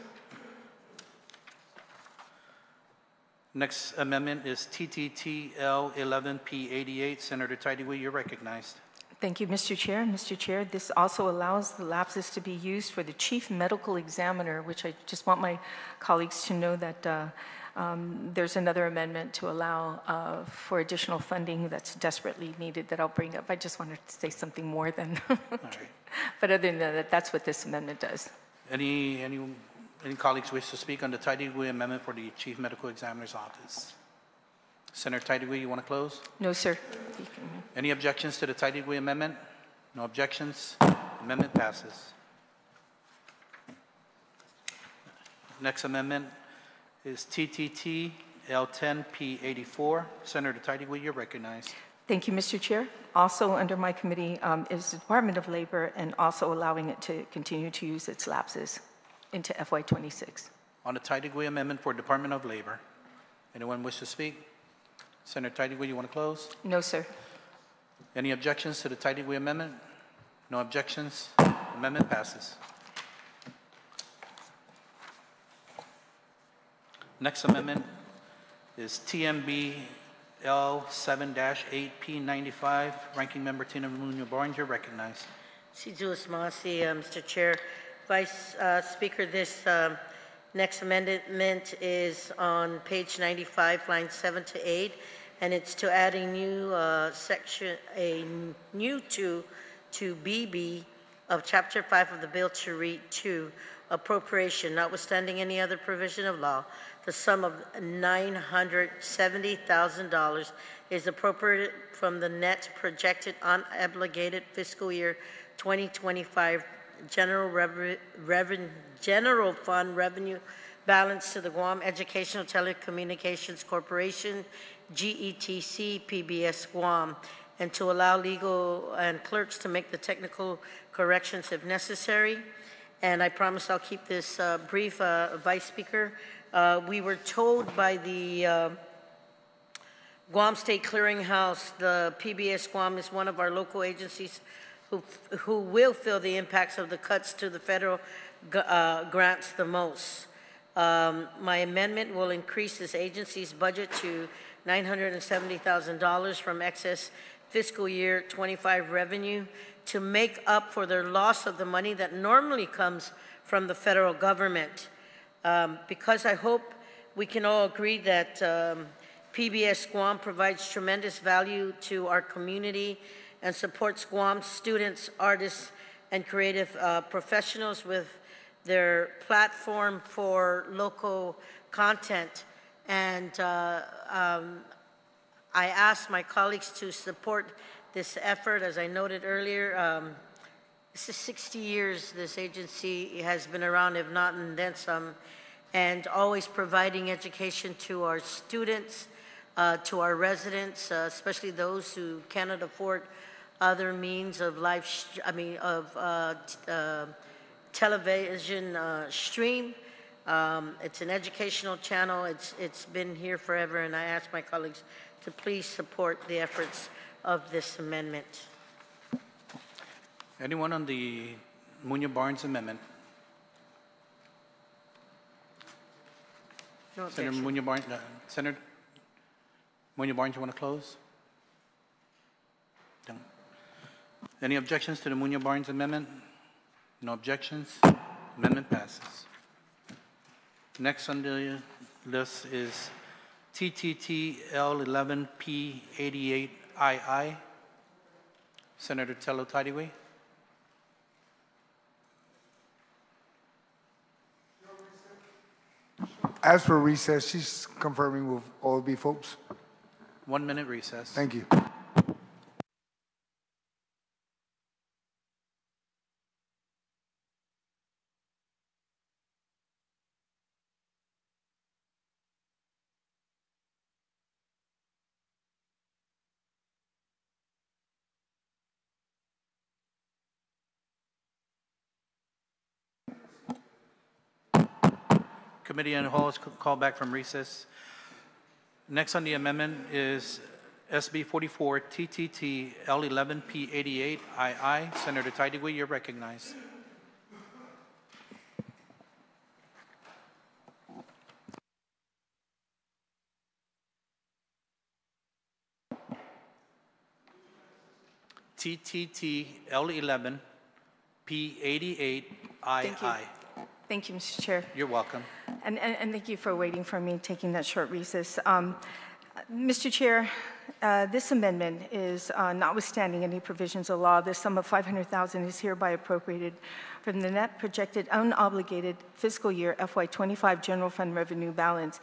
Next amendment is TTTL 11P88. Senator Taitigui, you're recognized. Thank you, Mr. Chair. Mr. Chair, this also allows the lapses to be used for the Chief Medical Examiner, which I just want my colleagues to know that there's another amendment to allow for additional funding that's desperately needed that I'll bring up. I just wanted to say something more than All right. But other than that, that's what this amendment does. Any colleagues wish to speak on the Taitigui amendment for the Chief Medical Examiner's Office? Senator Taitigui, you want to close? No, sir. Any objections to the Taitigui amendment? No objections. Amendment passes. Next amendment is TTT L10P84. Senator Taitigui, you're recognized. Thank you, Mr. Chair. Also under my committee is the Department of Labor, and also allowing it to continue to use its lapses into FY26. On the Taitigui amendment for Department of Labor, anyone wish to speak? Senator Taitigui, you want to close? No, sir. Any objections to the Taitigui amendment? No objections. Amendment passes. Next amendment is TMB L7-8P95. Ranking Member Tina Munoz-Barnes, you're recognized. Mr. Chair. Vice Speaker, this next amendment is on page 95, lines 7 to 8, and it's to add a new section, a new to BB of Chapter 5 of the bill to read to appropriation, notwithstanding any other provision of law. The sum of $970,000 is appropriated from the net projected unobligated fiscal year 2025 general fund revenue balance to the Guam Educational Telecommunications Corporation GETC PBS Guam, and to allow legal and clerks to make the technical corrections if necessary. And I promise I'll keep this brief, Vice Speaker. We were told by the Guam State Clearinghouse, the PBS Guam is one of our local agencies who will feel the impacts of the cuts to the federal grants the most. My amendment will increase this agency's budget to $970,000 from excess fiscal year 25 revenue to make up for their loss of the money that normally comes from the federal government. Because I hope we can all agree that PBS Guam provides tremendous value to our community and supports Guam students, artists, and creative professionals with their platform for local content. And I ask my colleagues to support this effort. As I noted earlier, this is 60 years this agency has been around, if not and then some, and always providing education to our students, to our residents, especially those who cannot afford other means of television stream. It's an educational channel. It's been here forever, and I ask my colleagues to please support the efforts of this amendment. Anyone on the Munoz-Barnes amendment? No Senator objection. Munoz-Barnes, Senator Munoz-Barnes, you want to close? No. Any objections to the Munoz-Barnes amendment? No objections. Amendment passes. Next on the list is TTT-L11P88II. Senator Tello Tadiwe. As for recess, she's confirming with all the folks. 1 minute recess. Thank you. Committee on the Whole is called back from recess. Next on the amendment is SB 44 TTT L11P88II. Senator Tadiwe, you're recognized. TTT L11P88II. Thank you, Mr. Chair. You're welcome. And thank you for waiting for me, taking that short recess. Mr. Chair, this amendment is notwithstanding any provisions of law. The sum of $500,000 is hereby appropriated from the net projected unobligated fiscal year FY25 general fund revenue balance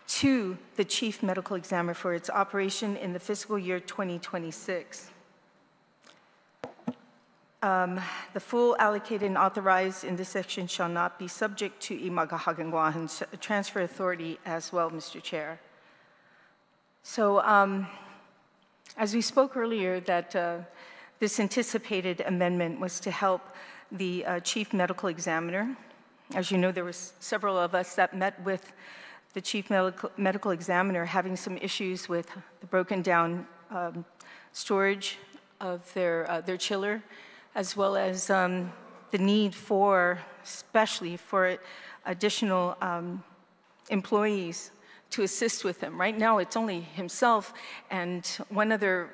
to the Chief Medical Examiner for its operation in the fiscal year 2026. The full allocated and authorized in this section shall not be subject to Magaʹhågan Guåhan's transfer authority as well, Mr. Chair. So as we spoke earlier that this anticipated amendment was to help the Chief Medical Examiner. As you know, there was several of us that met with the Chief Medical Examiner having some issues with the broken down storage of their chiller, as well as the need for, especially for additional employees to assist with him. Right now, it's only himself and one other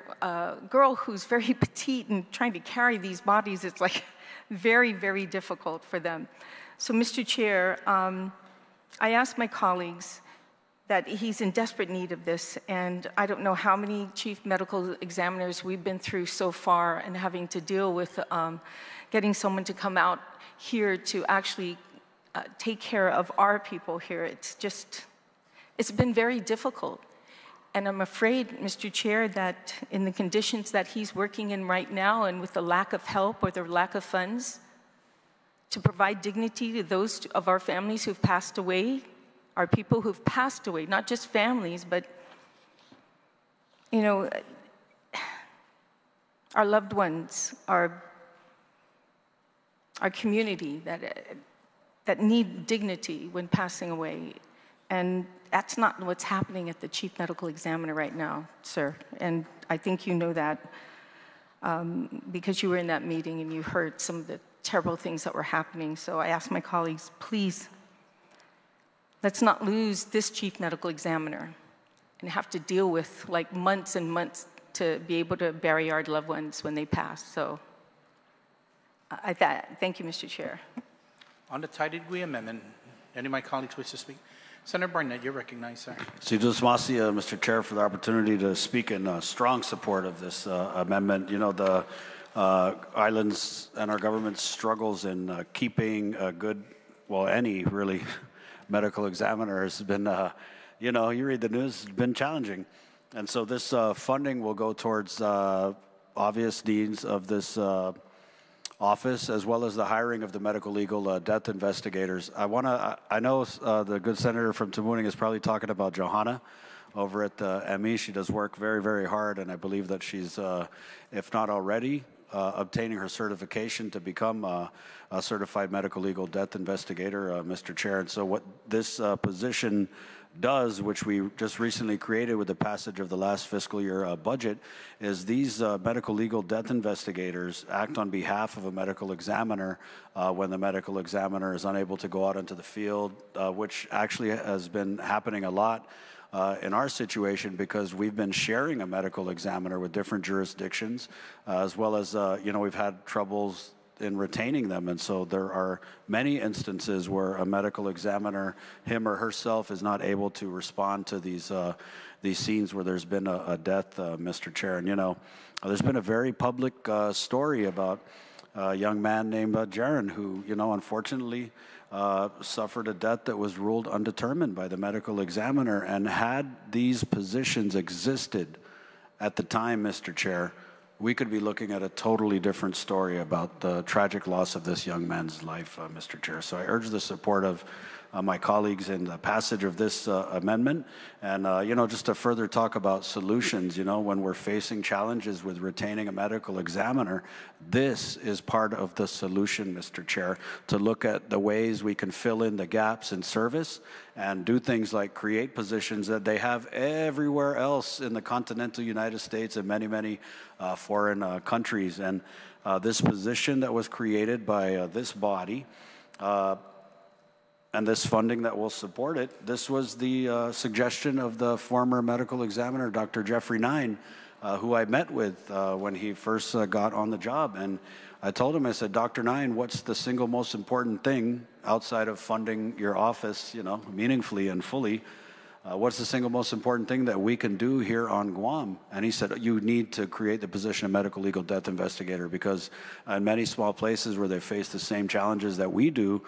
girl who's very petite and trying to carry these bodies. It's like very, very difficult for them. So, Mr. Chair, I asked my colleagues that he's in desperate need of this, and I don't know how many chief medical examiners we've been through so far and having to deal with getting someone to come out here to actually take care of our people here. It's been very difficult. And I'm afraid, Mr. Chair, that in the conditions that he's working in right now and with the lack of help or the lack of funds to provide dignity to those of our families who've passed away, our people who've passed away, not just families, but you know, our loved ones, our community that need dignity when passing away. And that's not what's happening at the Chief Medical Examiner right now, sir. And I think you know that because you were in that meeting and you heard some of the terrible things that were happening. So I ask my colleagues, please, let's not lose this Chief Medical Examiner and have to deal with like months and months to be able to bury our loved ones when they pass. So thank you, Mr. Chair. On the Taitagui amendment, any of my colleagues wish to speak? Senator Barnett, you're recognized, sir. Mr. Chair, for the opportunity to speak in strong support of this amendment. You know, the islands and our government's struggles in keeping a good, well, any really medical examiner has been, you know, you read the news, it's been challenging. And so this funding will go towards obvious needs of this office, as well as the hiring of the medical legal death investigators. I know the good senator from Tamuning is probably talking about Guåhan over at the ME. She does work very, very hard, and I believe that she's, if not already, obtaining her certification to become a certified medical legal death investigator, Mr. Chair. And so what this position does, which we just recently created with the passage of the last fiscal year budget, is these medical legal death investigators act on behalf of a medical examiner when the medical examiner is unable to go out into the field, which actually has been happening a lot in our situation because we've been sharing a medical examiner with different jurisdictions, as well as, you know, we've had troubles in retaining them. And so there are many instances where a medical examiner, him or herself, is not able to respond to these scenes where there's been a death, Mr. Chair. And, you know, there's been a very public story about a young man named Jaron who, you know, unfortunately suffered a death that was ruled undetermined by the medical examiner. And had these positions existed at the time, Mr. Chair, we could be looking at a totally different story about the tragic loss of this young man's life, Mr. Chair. So I urge the support of my colleagues in the passage of this amendment. And, you know, just to further talk about solutions, you know, when we're facing challenges with retaining a medical examiner, this is part of the solution, Mr. Chair, to look at the ways we can fill in the gaps in service and do things like create positions that they have everywhere else in the continental United States and many, many foreign countries. And this position that was created by this body, and this funding that will support it, this was the suggestion of the former medical examiner, Dr. Jeffrey Nine, who I met with when he first got on the job. And I told him, I said, Dr. Nine, what's the single most important thing outside of funding your office, you know, meaningfully and fully? What's the single most important thing that we can do here on Guam? And he said, you need to create the position of medical legal death investigator, because in many small places where they face the same challenges that we do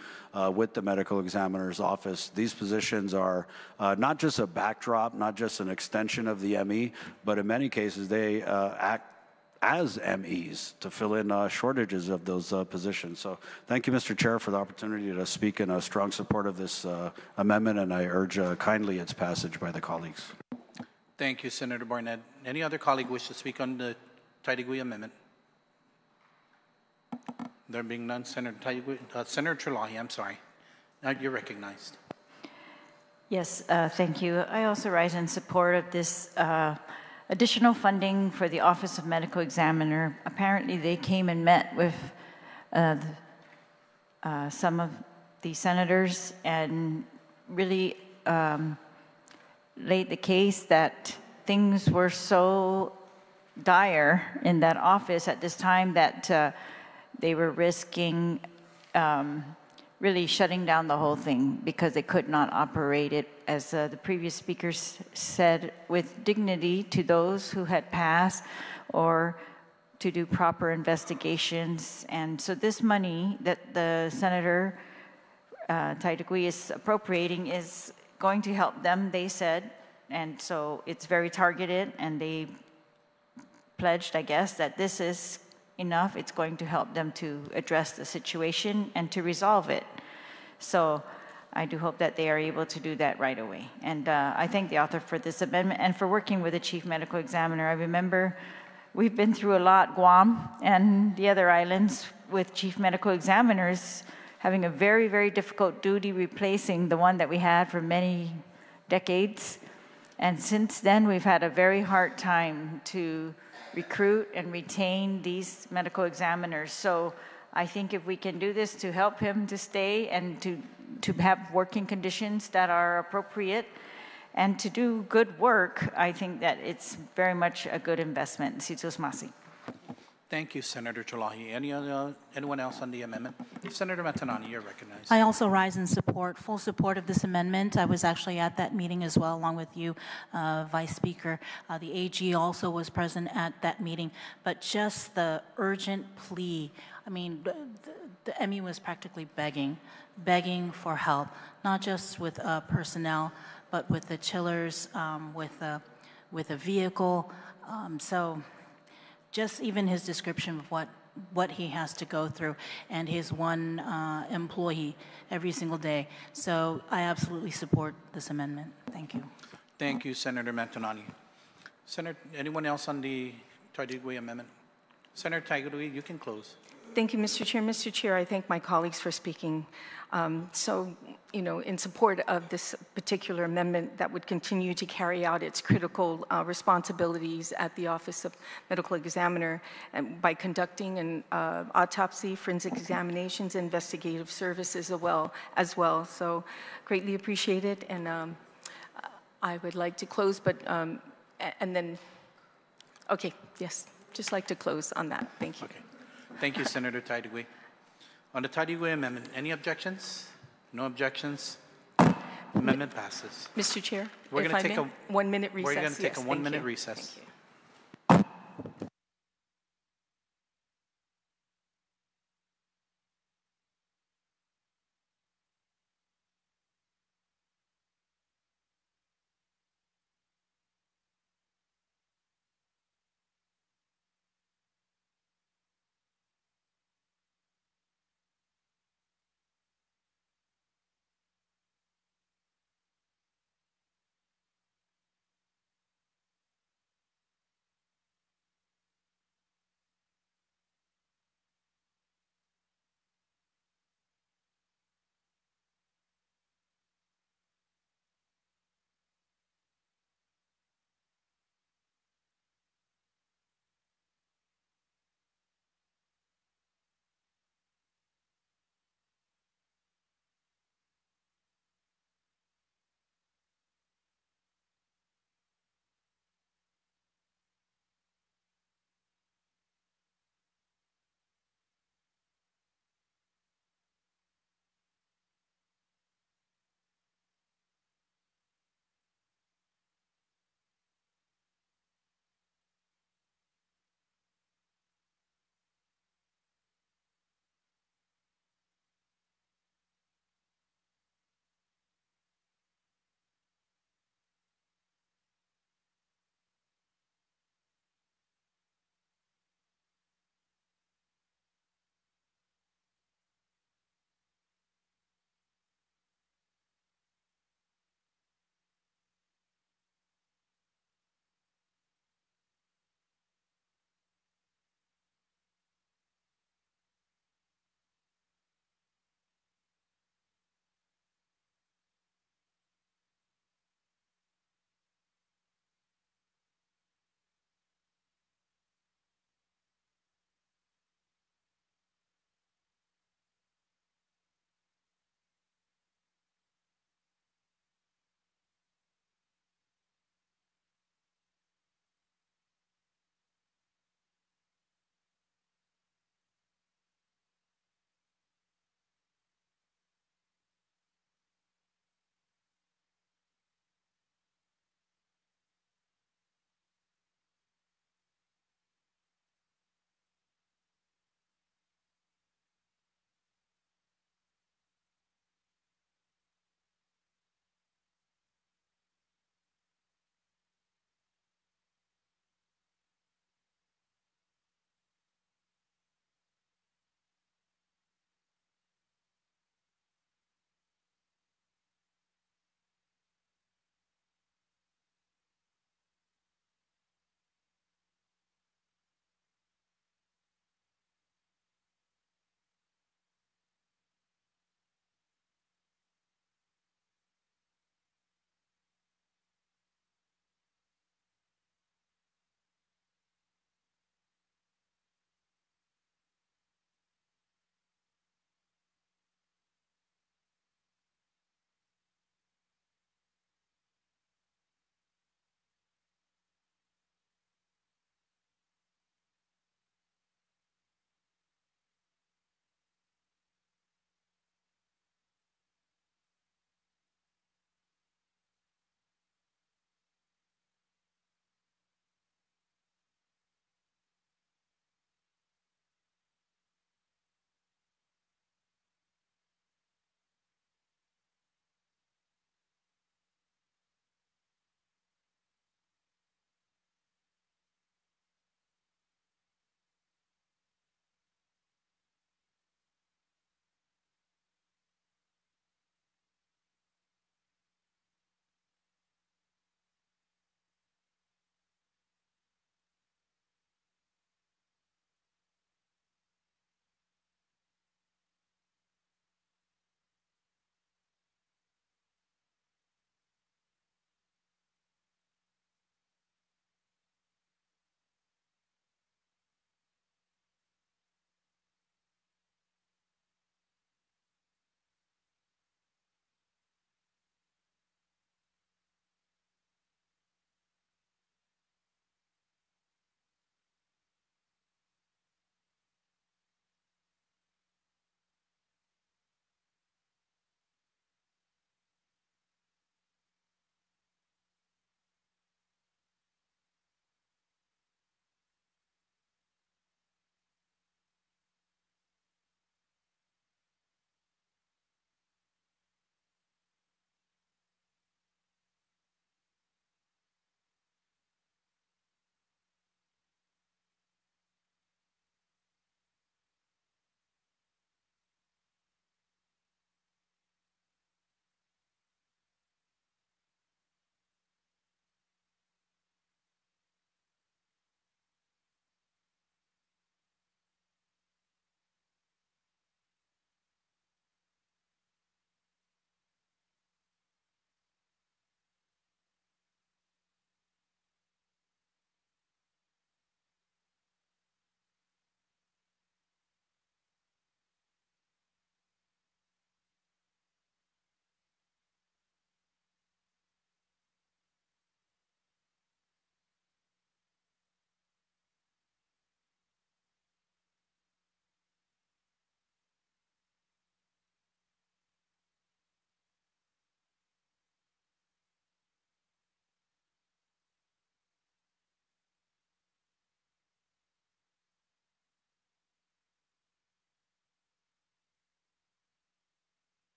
with the medical examiner's office, these positions are not just a backdrop, not just an extension of the ME, but in many cases they act as MEs to fill in shortages of those positions. So thank you, Mr. Chair, for the opportunity to speak in strong support of this amendment, and I urge kindly its passage by the colleagues. Thank you, Senator Barnett. Any other colleague wish to speak on the Taitagui amendment? There being none, Senator Taitagui, Senator Trelawney, I'm sorry. Now you're recognized. Yes, thank you. I also rise in support of this additional funding for the Office of Medical Examiner. Apparently, they came and met with some of the senators and really laid the case that things were so dire in that office at this time that they were risking really shutting down the whole thing because they could not operate it, as the previous speakers said, with dignity to those who had passed or to do proper investigations. And so this money that the Senator Taitagui is appropriating is going to help them, they said. And so it's very targeted, and they pledged, I guess, that this is enough. It's going to help them to address the situation and to resolve it. So I do hope that they are able to do that right away. And I thank the author for this amendment and for working with the chief medical examiner. I remember we've been through a lot, Guam and the other islands, with chief medical examiners having a very, very difficult duty replacing the one that we had for many decades. And since then, we've had a very hard time to recruit and retain these medical examiners. So I think if we can do this to help him to stay and to have working conditions that are appropriate and to do good work, I think that it's very much a good investment. Situs Masi. Thank you, Senator Chalahi. Anyone else on the amendment? Senator Matanani, you're recognized. I also rise in support, full support of this amendment. I was actually at that meeting as well, along with you, Vice Speaker. The AG also was present at that meeting. But just the urgent plea, I mean, the ME was practically begging for help, not just with personnel, but with the chillers, with a vehicle. So just even his description of what he has to go through and his one employee every single day. So I absolutely support this amendment. Thank you. Thank you, Senator Matanani. Senator, anyone else on the Tadigui amendment? Senator Taigui, you can close. Thank you, Mr. Chair. Mr. Chair, I thank my colleagues for speaking. In support of this particular amendment that would continue to carry out its critical responsibilities at the Office of Medical Examiner and by conducting an autopsy, forensic examinations, investigative services as well. So greatly appreciate it. And I would like to close, but, and then, okay, yes, just like to close on that. Thank you. Okay. Thank you, Senator Tadigui. On the Tadigui amendment, any objections? No objections? Amendment passes. Mr. Chair, we're going to take a 1 minute recess. We're going to take a 1 minute recess. Thank you.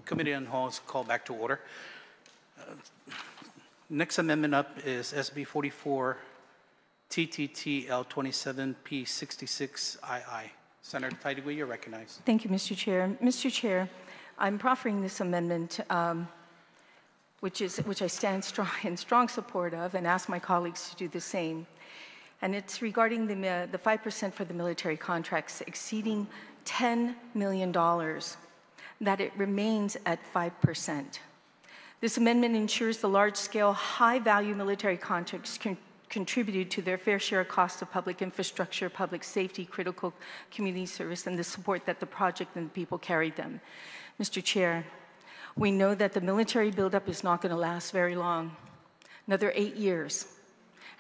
Committee on Whole is called back to order. Next amendment up is SB 44 TTTL 27P66II. Senator Taitigui, you're recognized. Thank you, Mr. Chair. Mr. Chair, I'm proffering this amendment, which I stand in strong support of, and ask my colleagues to do the same. And it's regarding the 5% for the military contracts exceeding $10 million, that it remains at 5%. This amendment ensures the large-scale, high-value military contracts contributed to their fair share of cost of public infrastructure, public safety, critical community service, and the support that the project and the people carried them. Mr. Chair, we know that the military buildup is not going to last very long, another 8 years.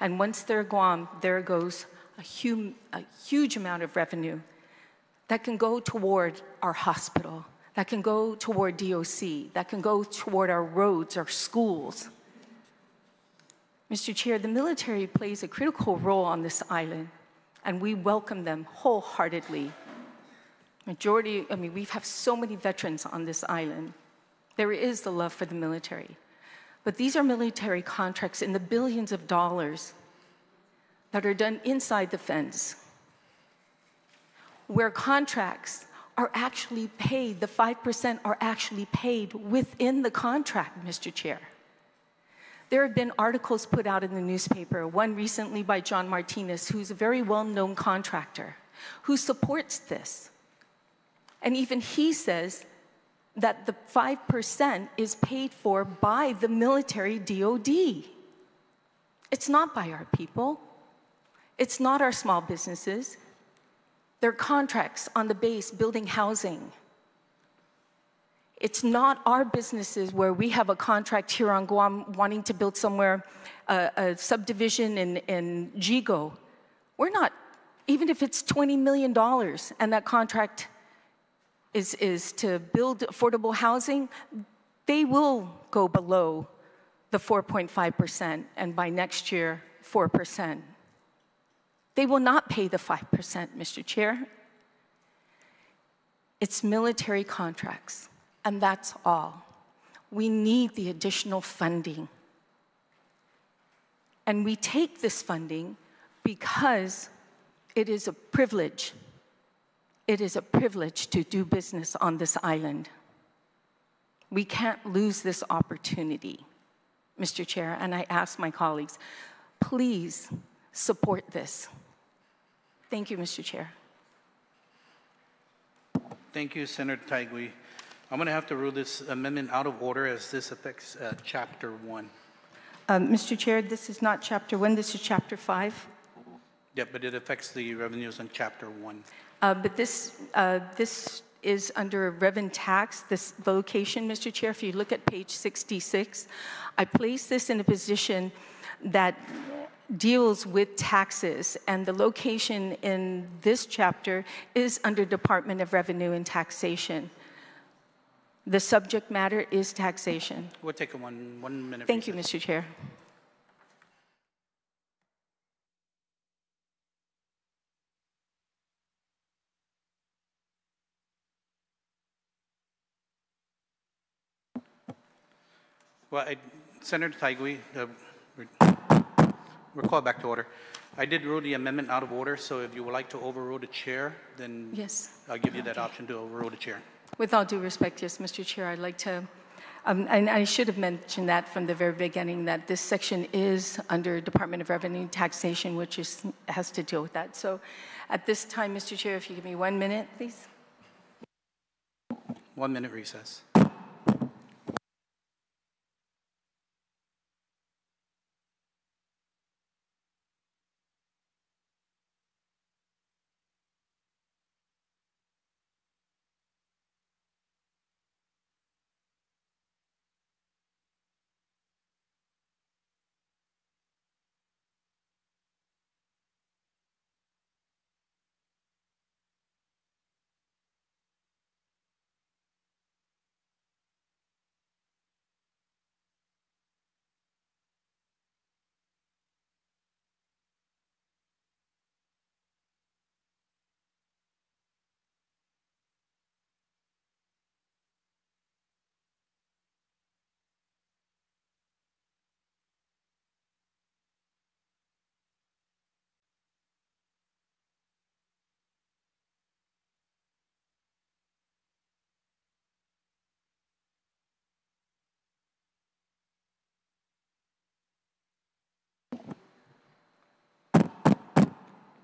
And once they're Guam, there goes a huge amount of revenue that can go toward our hospital, that can go toward DOC, that can go toward our roads, our schools. Mr. Chair, the military plays a critical role on this island, and we welcome them wholeheartedly. We have so many veterans on this island. There is the love for the military. But these are military contracts in the billions of dollars that are done inside the fence, where contracts are actually paid, the 5% are actually paid within the contract, Mr. Chair. There have been articles put out in the newspaper, one recently by John Martinez, who's a very well-known contractor, who supports this. And even he says that the 5% is paid for by the military DOD. It's not by our people. It's not our small businesses. They're contracts on the base building housing. It's not our businesses where we have a contract here on Guam wanting to build somewhere a subdivision in Jigo. We're not, even if it's $20 million and that contract is to build affordable housing, they will go below the 4.5%, and by next year, 4%. They will not pay the 5%, Mr. Chair. It's military contracts, and that's all. We need the additional funding. And we take this funding because it is a privilege. It is a privilege to do business on this island. We can't lose this opportunity, Mr. Chair, and I ask my colleagues, please support this. Thank you, Mr. Chair. Thank you, Senator Taitigui. I'm going to have to rule this amendment out of order as this affects Chapter 1. Mr. Chair, this is not Chapter 1, this is Chapter 5. Yeah, but it affects the revenues on Chapter 1. But this is under revenue tax, this vocation, Mr. Chair. If you look at page 66, I place this in a position that deals with taxes, and the location in this chapter is under Department of Revenue and Taxation. The subject matter is taxation. We'll take a one minute. Thank you, Mr. Chair. Well, Senator Taitigui, we're called back to order. I did rule the amendment out of order, so if you would like to overrule the chair, then yes, I'll give you that option to overrule the chair. With all due respect, yes, Mr. Chair, I'd like to, and I should have mentioned that from the very beginning, that this section is under Department of Revenue and Taxation, which has to deal with that. So at this time, Mr. Chair, if you give me 1 minute, please. 1 minute recess.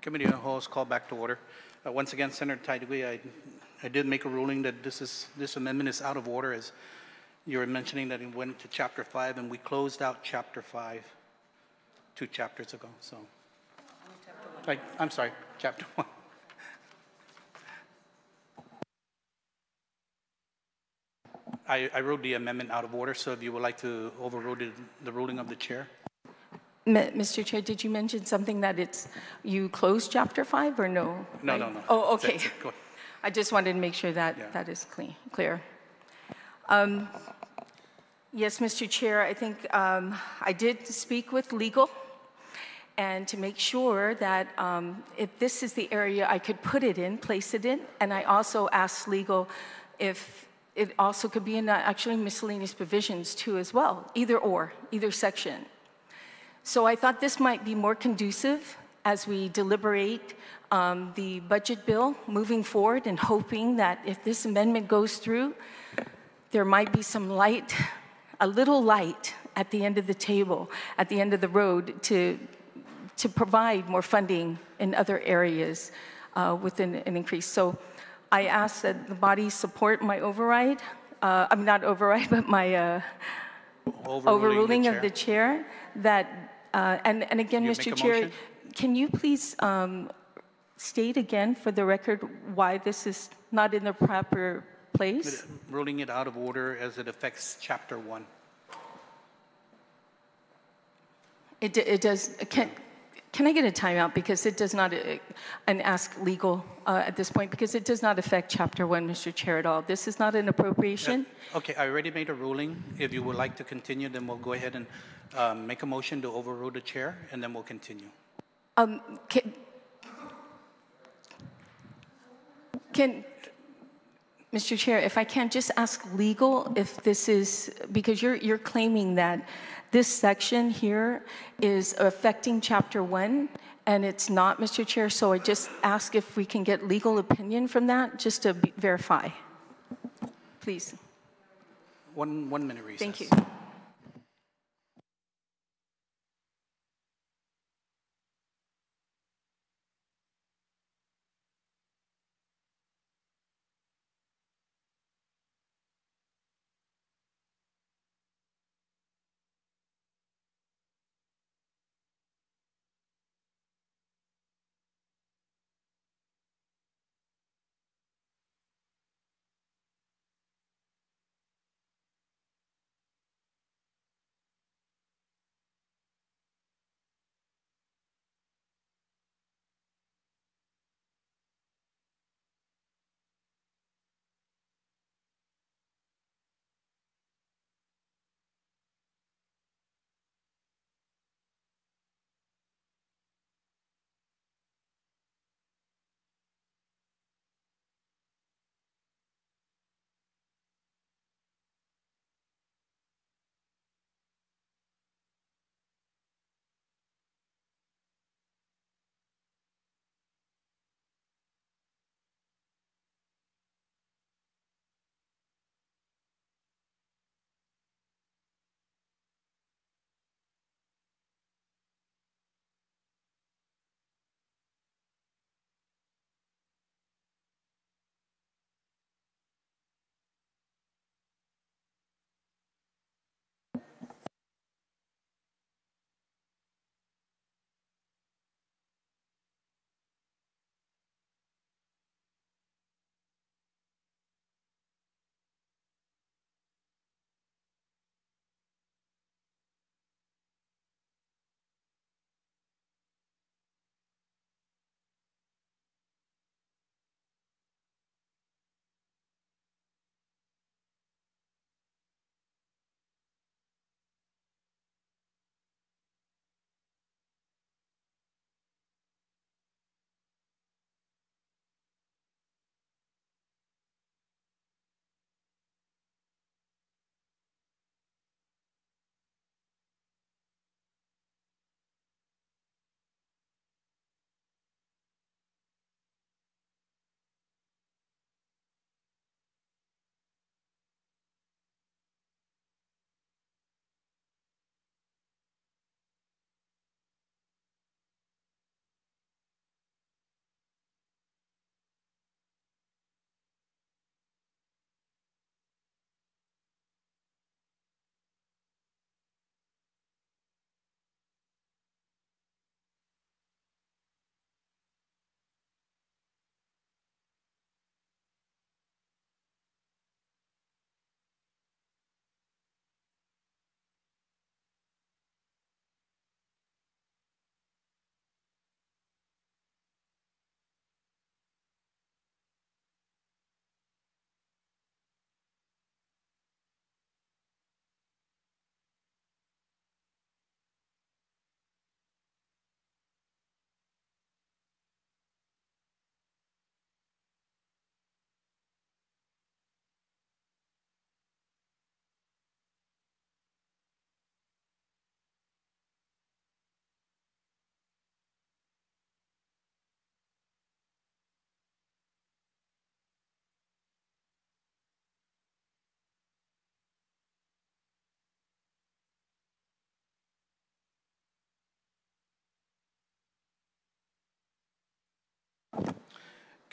Committee on the Whole is called back to order. Once again, Senator Taidugui, I did make a ruling that this amendment is out of order, as you were mentioning that it went to Chapter 5, and we closed out Chapter 5 2 chapters ago. So, I'm sorry, Chapter 1. I wrote the amendment out of order, so if you would like to overrule the ruling of the chair. Mr. Chair, did you mention something that you closed Chapter 5 or no? No, right? no, no. Oh, okay. That's it. Go ahead. I just wanted to make sure that that is clear. Yes, Mr. Chair, I think I did speak with legal and to make sure that if this is the area I could put it in, place it in, and I also asked legal if it also could be in actually miscellaneous provisions too as well, either section. So I thought this might be more conducive as we deliberate the budget bill moving forward, and hoping that if this amendment goes through, there might be some light, a little light at the end of the table, at the end of the road to provide more funding in other areas with an increase. So I ask that the body support my override, I'm not override, but my overruling of the chair. That and again, Mr. Chair, can you please state again for the record why this is not in the proper place? Ruling it out of order as it affects Chapter 1. It does. Can I get a timeout, because it does not, and ask legal at this point, because it does not affect Chapter 1, Mr. Chair, at all. This is not an appropriation. Okay, I already made a ruling. If you would like to continue, then we'll go ahead and make a motion to overrule the chair, and then we'll continue. Mr. Chair, if I can just ask legal if this is, because you're claiming that this section here is affecting Chapter 1, and it's not, Mr. Chair, so I just ask if we can get legal opinion from that, just to verify. Please. 1 minute recess. Thank you.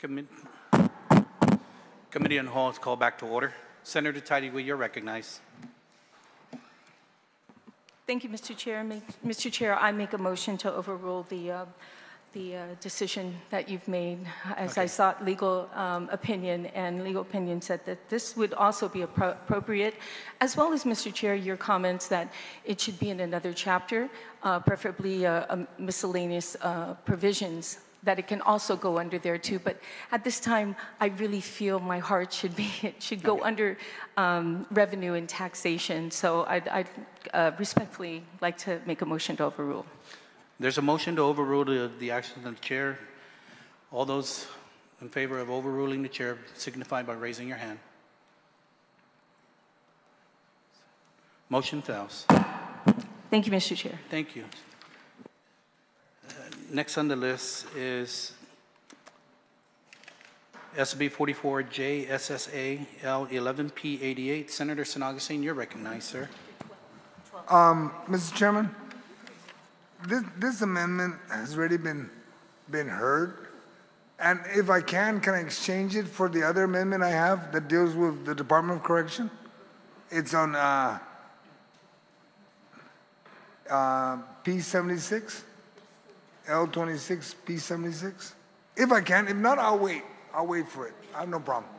Committee on the Whole is called back to order. Senator Tidy, you're recognized. Thank you, Mr. Chair. Mr. Chair, I make a motion to overrule the decision that you've made, as I sought legal opinion, and legal opinion said that this would also be appropriate, as well as, Mr. Chair, your comments that it should be in another chapter, preferably miscellaneous provisions, that it can also go under there too. But at this time, I really feel my heart should be, it should go under revenue and taxation. So I'd respectfully like to make a motion to overrule. There's a motion to overrule the actions of the chair. All those in favor of overruling the chair signify by raising your hand. Motion fails. Thank you, Mr. Chair. Thank you. Next on the list is SB 44J SSA L11P88. Senator Sinagasing, you're recognized, sir. Mr. Chairman, this amendment has already been heard, and if I can I exchange it for the other amendment I have that deals with the Department of Correction? It's on P76, L26 P76. If I can, if not, I'll wait for it. I have no problem.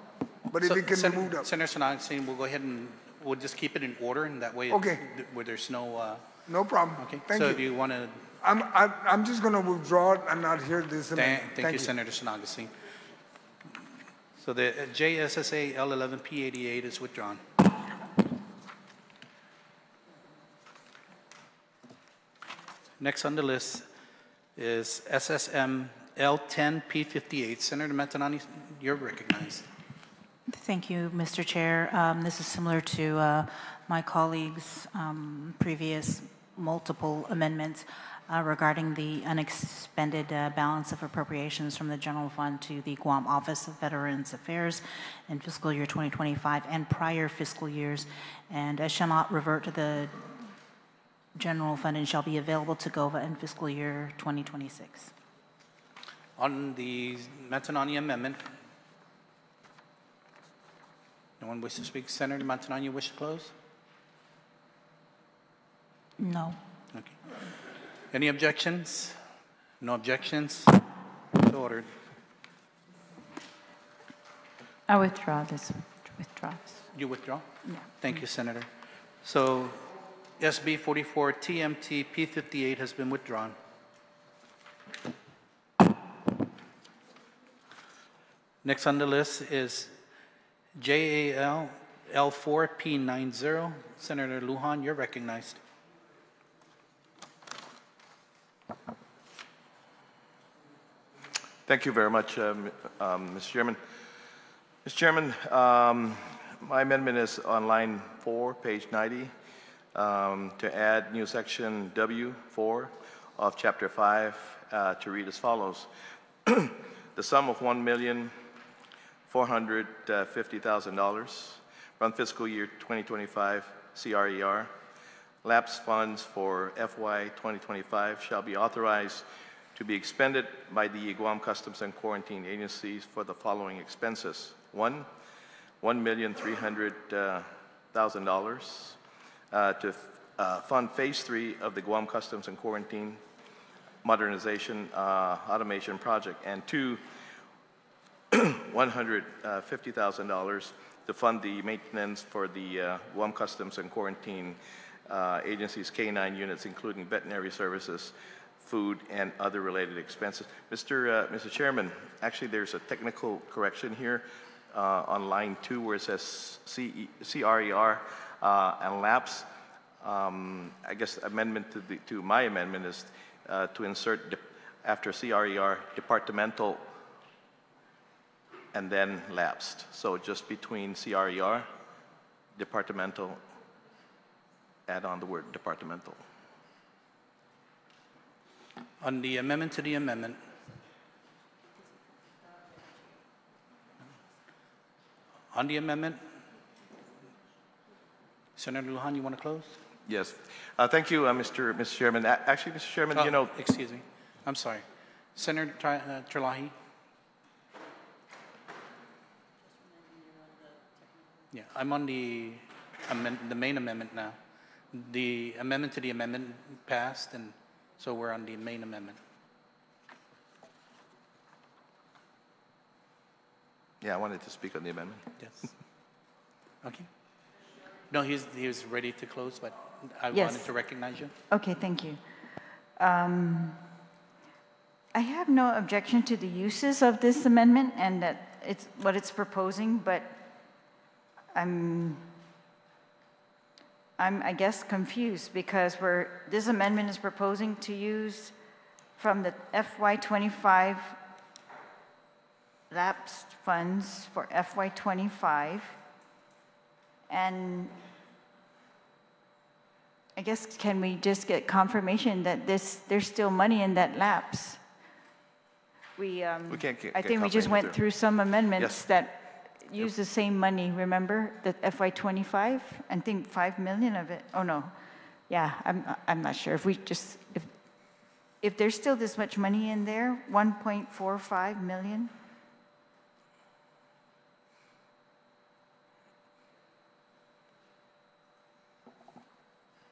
But if it can be moved up. Senator Sinagasing, we'll go ahead and we'll just keep it in order, and that way, where there's no. No problem. Okay. Thank so you. if you want to. I'm just going to withdraw it and not hear this amendment. Thank you, Senator Sinagasing. So the JSSA L11P88 is withdrawn. Next on the list is SSM L10P58. Senator Matanani, you're recognized. Thank you, Mr. Chair. This is similar to my colleagues' previous multiple amendments regarding the unexpended balance of appropriations from the general fund to the Guam Office of Veterans Affairs in fiscal year 2025 and prior fiscal years, and shall not revert to the general fund and shall be available to GOVA in fiscal year 2026. On the Matanani amendment, no one wishes to speak. Senator Matanani, you wish to close? No. Okay. Any objections? No objections? So ordered. I withdraw this. You withdraw? Yeah. Thank you, Senator. So SB 44 TMT P58 has been withdrawn. Next on the list is JAL L4P90. Senator Guåhan, you're recognized. Thank you very much, Mr. Chairman. Mr. Chairman, my amendment is on line 4, page 90, to add new section W4 of Chapter 5 to read as follows. The sum of $1,450,000 from fiscal year 2025 CRER, lapsed funds for FY2025 shall be authorized to be expended by the Guam Customs and Quarantine agencies for the following expenses. One, $1,300,000 to fund Phase 3 of the Guam Customs and Quarantine Modernization Automation Project, and two, $150,000 to fund the maintenance for the Guam Customs and Quarantine agency's K-9 units, including veterinary services, food, and other related expenses. Mr. Chairman, actually there's a technical correction here on line 2 where it says CRER and lapse. I guess amendment to my amendment is to insert after CRER departmental and then lapsed. So just between CRER, departmental, add on the word departmental. On the amendment to the amendment, Senator Guåhan, you want to close? Yes. Thank you, Mr. Chairman. Actually, Mr. Chairman, you know... Excuse me. I'm sorry. Senator Terlahi? Yeah, I'm on the main amendment now. The amendment to the amendment passed, and so we're on the main amendment. Yeah, I wanted to speak on the amendment. Yes. Okay. No, he was ready to close, but I Yes. wanted to recognize you. Okay, thank you. I have no objection to the uses of this amendment and that it's what it's proposing, but I'm I guess confused because this amendment is proposing to use from the FY25 lapsed funds for FY25, and I guess can we just get confirmation that there's still money in that lapse? We can't get I think we just went confirmation through some amendments Yes. that use the same money, remember? The FY25, I think 5 million of it, oh no. Yeah, I'm not sure. If we just, if there's still this much money in there, 1.45 million?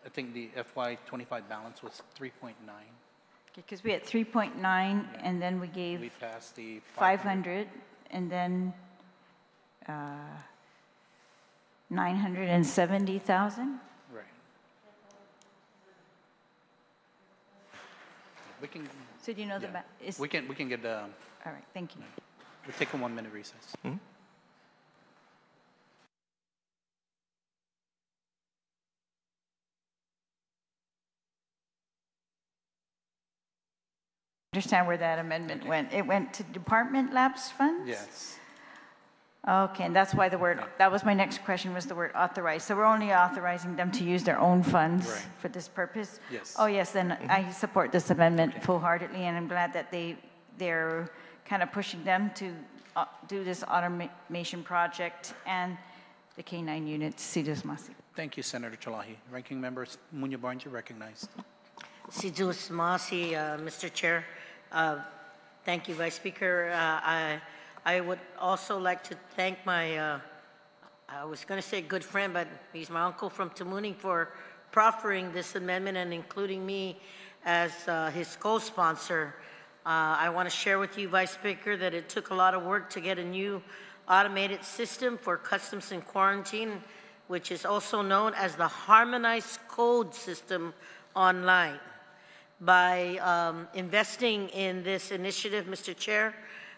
I think the FY25 balance was 3.9. Because we had 3.9 and then we gave We passed the 500 and then 970,000? Right. We can. So do you know the, Yeah. We can get. all right, thank you. We'll take a 1-minute recess. Understand where that amendment went. It went to department lapse funds? Yes. Okay, and that's why the word, that was my next question, was the word authorized. So we're only authorizing them to use their own funds Right. for this purpose? Yes. Oh, yes, then I support this amendment full-heartedly, and I'm glad that they're kind of pushing them to do this automation project and the K-9 units. Sidus Masi. Thank you, Senator Chalahi. Ranking Member Muñoz-Barnes, you're recognized. Sidus Masi, Mr. Chair. Thank you, Vice Speaker. I would also like to thank my, I was going to say good friend, but he's my uncle from Tamuning, for proffering this amendment and including me as his co-sponsor. I want to share with you, Vice Speaker, that it took a lot of work to get a new automated system for customs and quarantine, which is also known as the Harmonized Code System online. By investing in this initiative, Mr. Chair,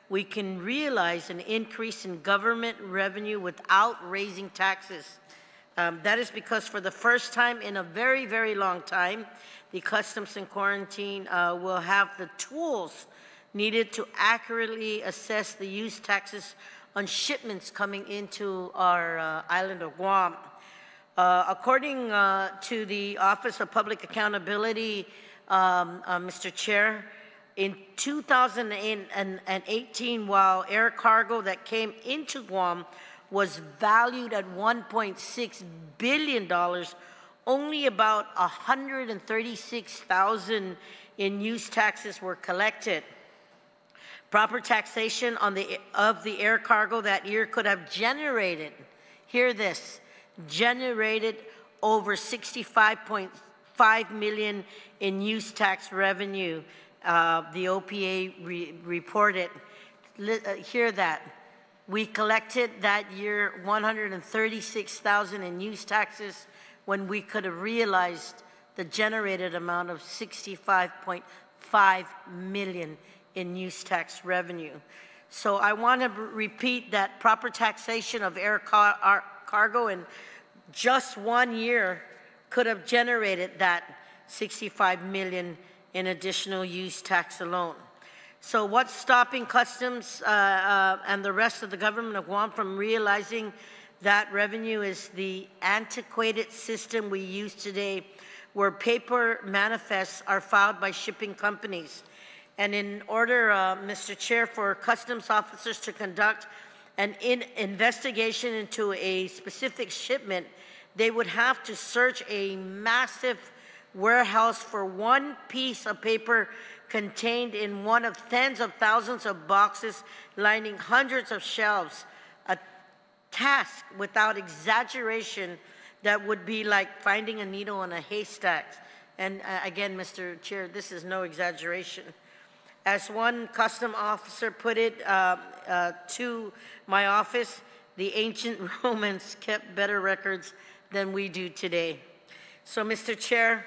we can realize an increase in government revenue without raising taxes. That is because for the first time in a very, very long time, the Customs and Quarantine will have the tools needed to accurately assess the use taxes on shipments coming into our island of Guam. According to the Office of Public Accountability, Mr. Chair, in 2018, while air cargo that came into Guam was valued at $1.6 billion, only about 136,000 in use taxes were collected. Proper taxation on of the air cargo that year could have generated, hear this, generated over $65.5 million in use tax revenue. The OPA reported. Hear that. We collected that year 136,000 in use taxes when we could have realized the generated amount of 65.5 million in use tax revenue. So I want to repeat that proper taxation of air cargo in just 1 year could have generated that 65 million in additional use tax alone. So what's stopping Customs and the rest of the government of Guam from realizing that revenue is the antiquated system we use today, where paper manifests are filed by shipping companies. And in order, Mr. Chair, for customs officers to conduct an investigation into a specific shipment, they would have to search a massive warehouse for one piece of paper contained in one of tens of thousands of boxes lining hundreds of shelves. task without exaggeration that would be like finding a needle in a haystack. And again, Mr. Chair, this is no exaggeration. As one custom officer put it to my office, the ancient Romans kept better records than we do today. So, Mr. Chair,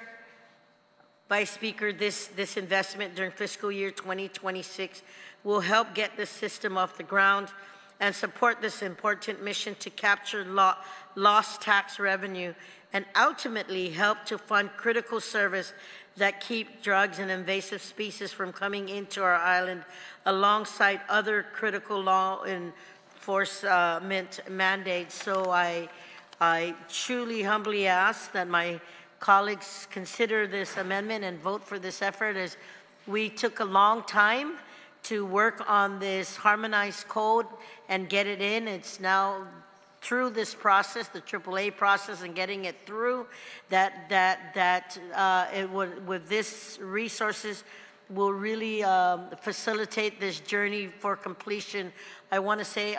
Vice Speaker, this investment during fiscal year 2026 will help get this system off the ground and support this important mission to capture lost tax revenue and ultimately help to fund critical service that keep drugs and invasive species from coming into our island alongside other critical law enforcement mandates. So I truly humbly ask that my colleagues consider this amendment and vote for this effort, as we took a long time to work on this harmonized code and get it in. It's now through this process, the AAA process, and getting it through, it would, with this resources, will really facilitate this journey for completion. I want to say,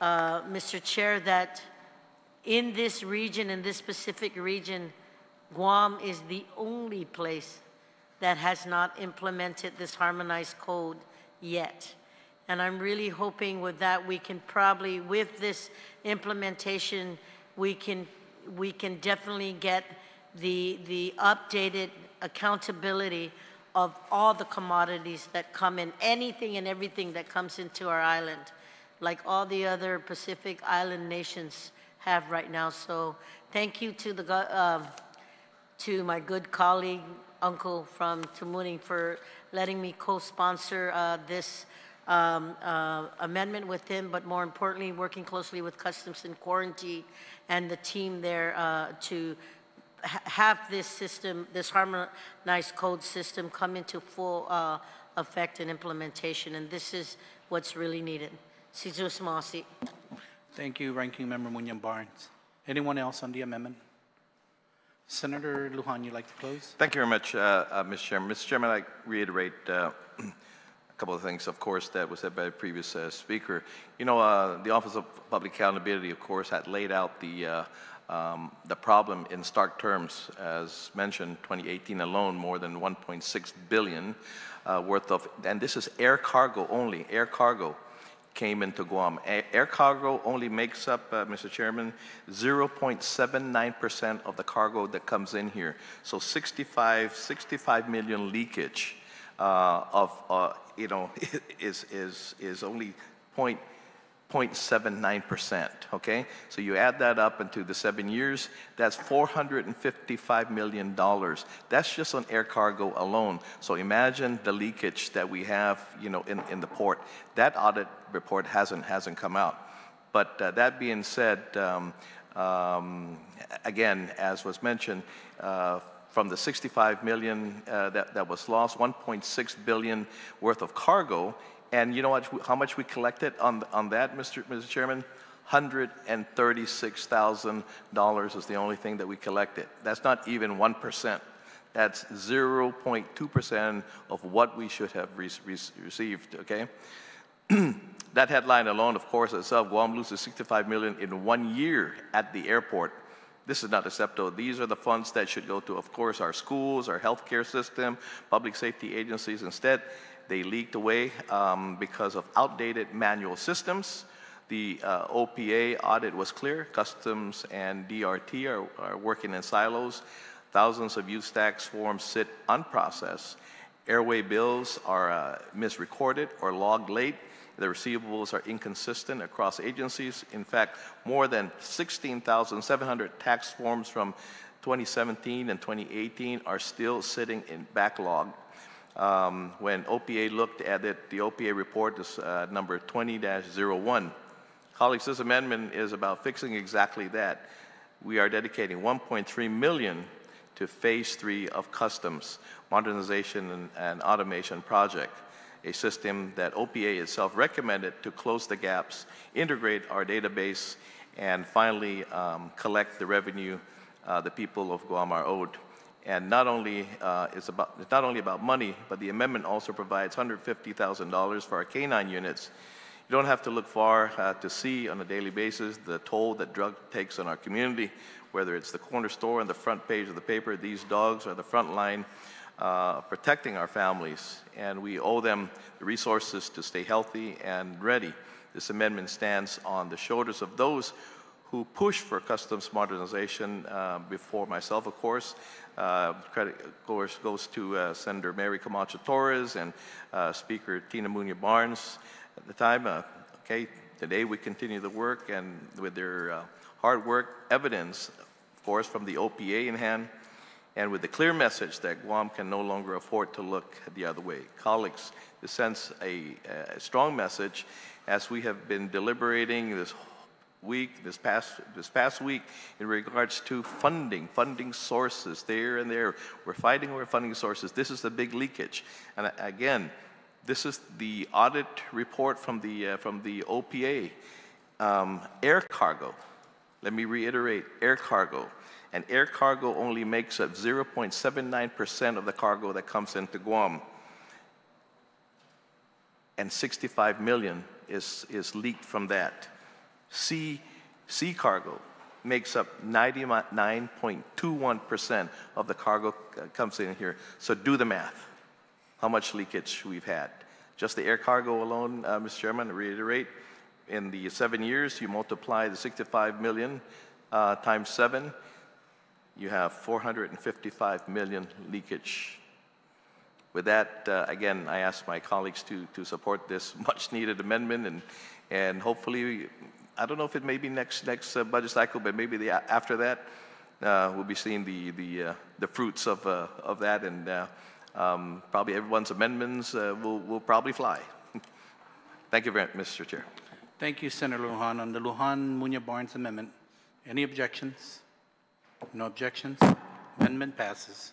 Mr. Chair, that in this region, in this specific region, Guam is the only place that has not implemented this harmonized code yet. And I'm really hoping with that we can probably, with this implementation, we can definitely get the updated accountability of all the commodities that come in, anything and everything that comes into our island, like all the other Pacific Island nations have right now. So thank you to to my good colleague, Uncle from Tamuning, for letting me co-sponsor this amendment with him, but more importantly, working closely with Customs and Quarantine and the team there to have this system, this harmonized code system, come into full effect and implementation. And this is what's really needed. Thank you, Ranking Member Munyan Barnes. Anyone else on the amendment? Senator Lujan, you'd like to close? Thank you very much, Mr. Chairman. Mr. Chairman, I'd like to reiterate a couple of things, of course, that was said by the previous speaker. You know, the Office of Public Accountability, of course, had laid out the problem in stark terms. As mentioned, 2018 alone, more than 1.6 billion worth of, and this is air cargo only, air cargo came into Guam. Air cargo only makes up, Mr. Chairman, 0.79% of the cargo that comes in here. So 65 million leakage you know, is only 0.79%, okay? So you add that up into the 7 years, that's $455 million. That's just on air cargo alone. So imagine the leakage that we have, you know, in the port. That audit report hasn't come out. But that being said, again, as was mentioned, from the 65 million that was lost, 1.6 billion worth of cargo. And you know what? How much we collected on that, Mr. Chairman? $136,000 is the only thing that we collected. That's not even 1%. That's 0.2% of what we should have received. Okay. That headline alone, of course, itself, Guam loses 65 million in 1 year at the airport. This is not acceptable. These are the funds that should go to, of course, our schools, our healthcare system, public safety agencies. Instead, they leaked away because of outdated manual systems. The OPA audit was clear. Customs and DRT are working in silos. Thousands of use tax forms sit unprocessed. Airway bills are misrecorded or logged late. The receivables are inconsistent across agencies. In fact, more than 16,700 tax forms from 2017 and 2018 are still sitting in backlog. When OPA looked at it, the OPA report is number 20-01. Colleagues, this amendment is about fixing exactly that. We are dedicating $1.3 million to Phase 3 of Customs Modernization and Automation Project, a system that OPA itself recommended to close the gaps, integrate our database, and finally collect the revenue the people of Guam are owed. And not only it's not only about money, but the amendment also provides $150,000 for our K-9 units You don't have to look far to see on a daily basis the toll that drug takes on our community, whether it's the corner store on the front page of the paper. These dogs are the front line protecting our families, and we owe them the resources to stay healthy and ready. This amendment stands on the shoulders of those who push for customs modernization before myself, of course. Credit, of course, goes to Senator Mary Camacho Torres and Speaker Tina Muñoz Barnes at the time. Okay, today we continue the work, and with their hard work, evidence, of course, from the OPA in hand, and with the clear message that Guam can no longer afford to look the other way. Colleagues, this sends a strong message as we have been deliberating this past week in regards to funding sources there and there. We're fighting over funding sources. This is the big leakage. And again, this is the audit report from the OPA. Air cargo, let me reiterate, air cargo. And air cargo only makes up 0.79% of the cargo that comes into Guam. And 65 million is leaked from that. Sea cargo makes up 99.21% of the cargo comes in here. So do the math, how much leakage we've had. Just the air cargo alone, Mr. Chairman, to reiterate, in the 7 years, you multiply the 65 million times 7, you have 455 million leakage. With that, again, I ask my colleagues to support this much-needed amendment, and hopefully, I don't know if it may be next budget cycle, but maybe after that, we'll be seeing the fruits of that, and probably everyone's amendments will probably fly. Thank you very much, Mr. Chair. Thank you, Senator Lujan. On the Lujan Muñoz Barnes amendment, any objections? No objections. Amendment passes.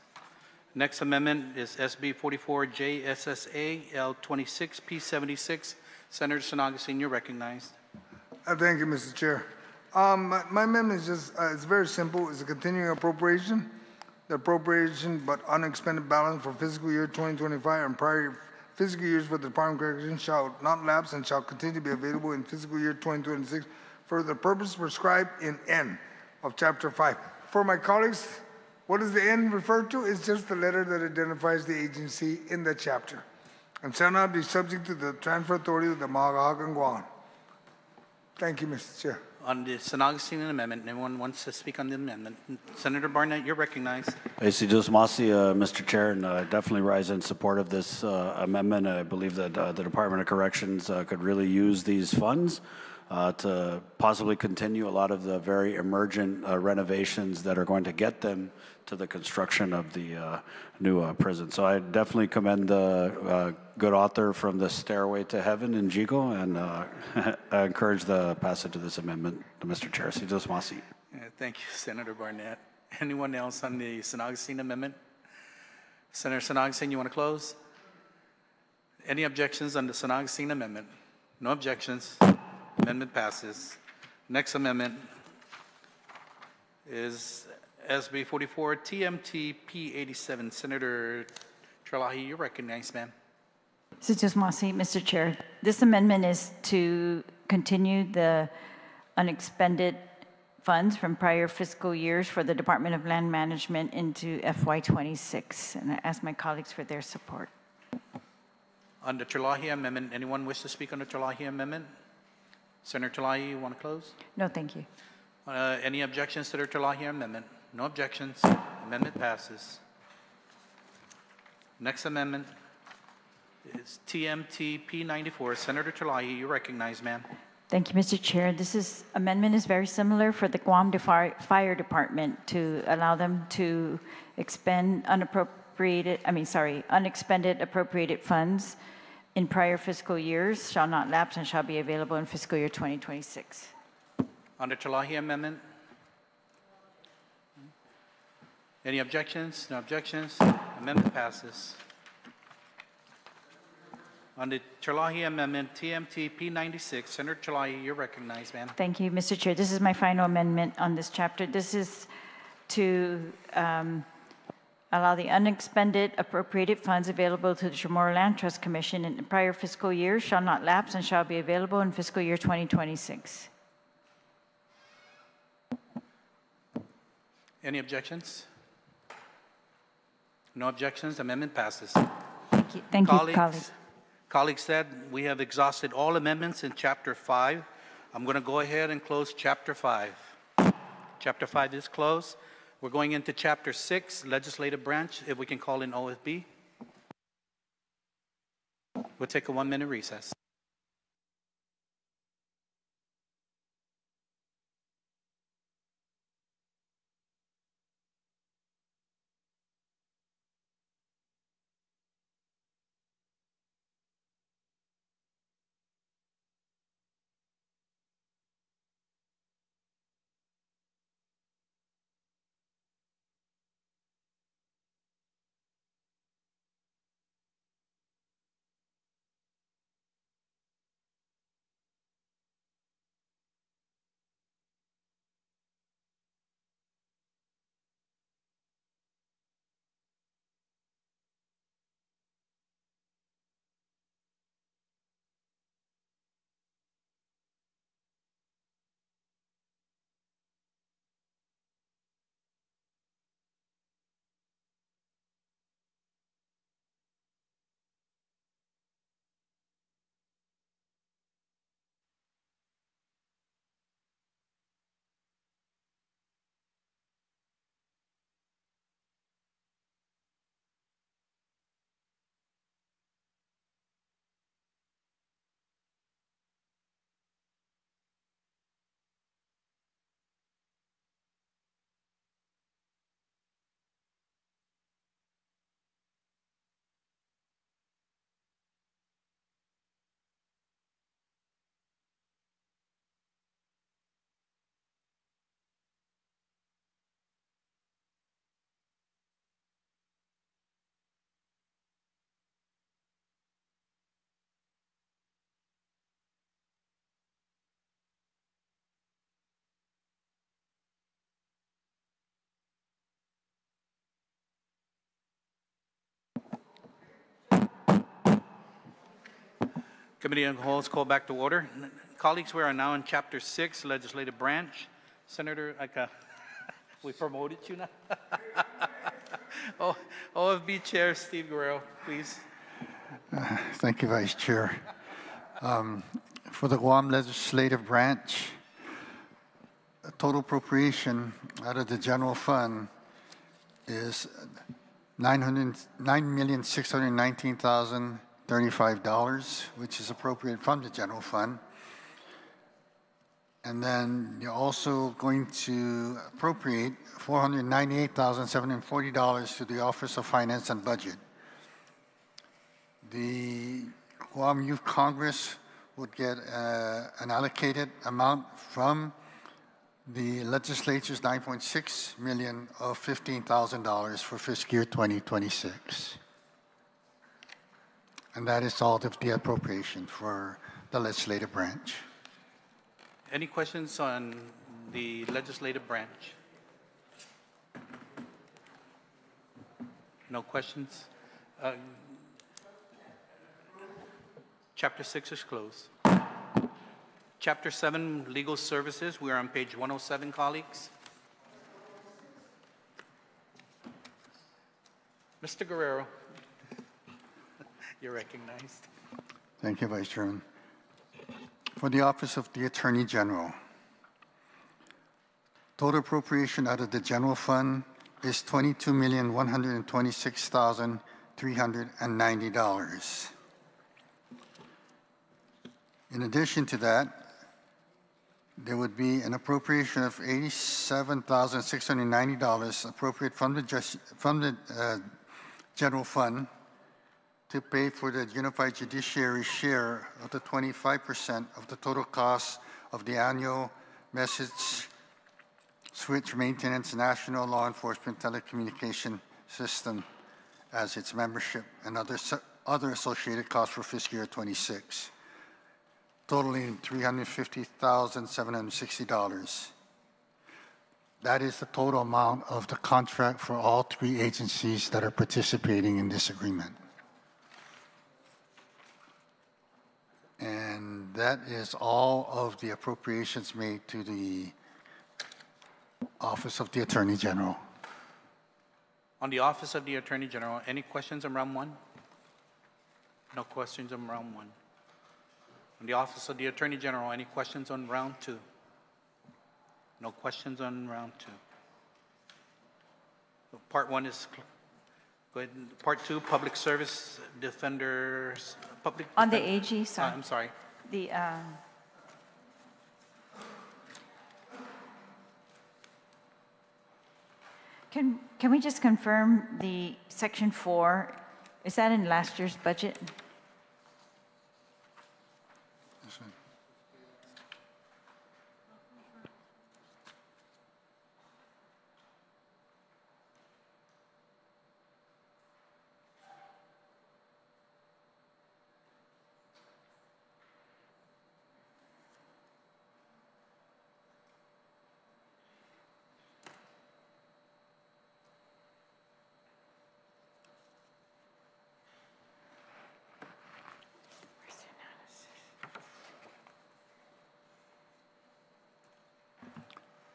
Next amendment is SB 44JSSA L26 P76. Senator Sinaga, you're recognized. Thank you, Mr. Chair. My amendment is just, it's very simple. It's a continuing appropriation. The appropriation but unexpended balance for fiscal year 2025 and prior fiscal years for the Department of Corrections shall not lapse and shall continue to be available in fiscal year 2026 for the purpose prescribed in N of Chapter 5. For my colleagues, what does the N refer to? It's just the letter that identifies the agency in the chapter, and shall not be subject to the transfer authority of the Magaʹhågan Guåhan. Thank you, Mr. Chair. On the Sinaga amendment, anyone wants to speak on the amendment? Senator Barnett, you're recognized. Mr. Chair, and definitely rise in support of this amendment. I believe that the Department of Corrections could really use these funds to possibly continue a lot of the very emergent renovations that are going to get them to the construction of the new prison. So I definitely commend the good author from the Stairway to Heaven in Jigo, and I encourage the passage of this amendment, Mr. Chair. Thank you, Senator Barnett. Anyone else on the Sinaga amendment? Senator Sinaga, you want to close? Any objections on the Sinaga amendment? No objections. Amendment passes. Next amendment is SB 44 TMT P87. Senator Trelahi, you're recognized, ma'am. Mr. Chair, this amendment is to continue the unexpended funds from prior fiscal years for the Department of Land Management into FY2026, and I ask my colleagues for their support. On the Trelahi amendment, anyone wish to speak on the Trelahi amendment? Senator Trelahi, you want to close? No, thank you. Any objections to the Trelahi amendment? No objections. Amendment passes. Next amendment is TMT P94. Senator Trelahi, you recognize, ma'am. Thank you, Mr. Chair. This amendment is very similar for the Guam Fire Department to allow them to expend unexpended appropriated funds in prior fiscal years, shall not lapse and shall be available in fiscal year 2026. On the Trelahi amendment? Any objections? No objections. Amendment passes. On the Trelahi amendment, TMT P96, Senator Trelahi, you're recognized, ma'am. Thank you, Mr. Chair. This is my final amendment on this chapter. This is to allow the unexpended appropriated funds available to the Chamorro Land Trust Commission in the prior fiscal year shall not lapse and shall be available in fiscal year 2026. Any objections? No objections, amendment passes. Thank you, colleagues. Colleagues said we have exhausted all amendments in Chapter 5. I'm going to go ahead and close Chapter 5. Chapter 5 is closed. We're going into Chapter 6, Legislative Branch, if we can call in OFB. We'll take a 1-minute recess. Committee on the Whole is called back to order. Colleagues, we are now in Chapter 6, Legislative Branch. Senator, we promoted you now. OFB Chair Steve Guerrero, please. Thank you, Vice Chair. For the Guam Legislative Branch, the total appropriation out of the general fund is $9,619,035, which is appropriated from the general fund. And then you're also going to appropriate $498,740 to the Office of Finance and Budget. The Guam Youth Congress would get an allocated amount from the legislature's $9.6 million of $15,000 for fiscal year 2026. And that is all of the appropriation for the legislative branch. Any questions on the legislative branch? No questions? Chapter 6 is closed. Chapter 7, Legal Services. We are on page 107, colleagues. Mr. Guerrero, you're recognized. Thank you, Vice Chairman. For the Office of the Attorney General, total appropriation out of the general fund is $22,126,390. In addition to that, there would be an appropriation of $87,690 appropriate from the general fund to pay for the Unified Judiciary share of the 25% of the total cost of the annual message switch maintenance national law enforcement telecommunication system as its membership and other associated costs for fiscal year 26. Totaling $350,760. That is the total amount of the contract for all three agencies that are participating in this agreement. And that is all of the appropriations made to the Office of the Attorney General. On the Office of the Attorney General, any questions on round one? No questions on round one. On the Office of the Attorney General, any questions on round two? No questions on round two. So part one is, go ahead. Part two, Public Service Defenders, Public. On the AG, sorry. I'm sorry. The, can we just confirm the section 4, is that in last year's budget?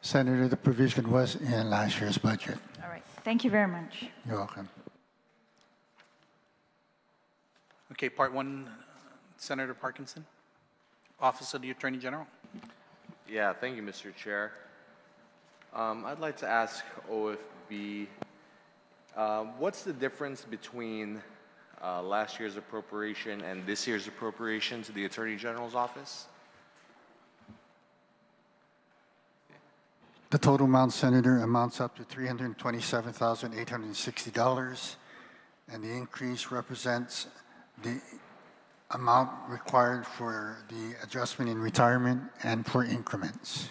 Senator, the provision was in last year's budget. All right, thank you very much. You're welcome. Okay, part one, Senator Parkinson, Office of the Attorney General. Yeah, thank you, Mr. Chair. I'd like to ask OFB, what's the difference between last year's appropriation and this year's appropriation to the Attorney General's office? The total amount, Senator, amounts up to $327,860, and the increase represents the amount required for the adjustment in retirement and for increments.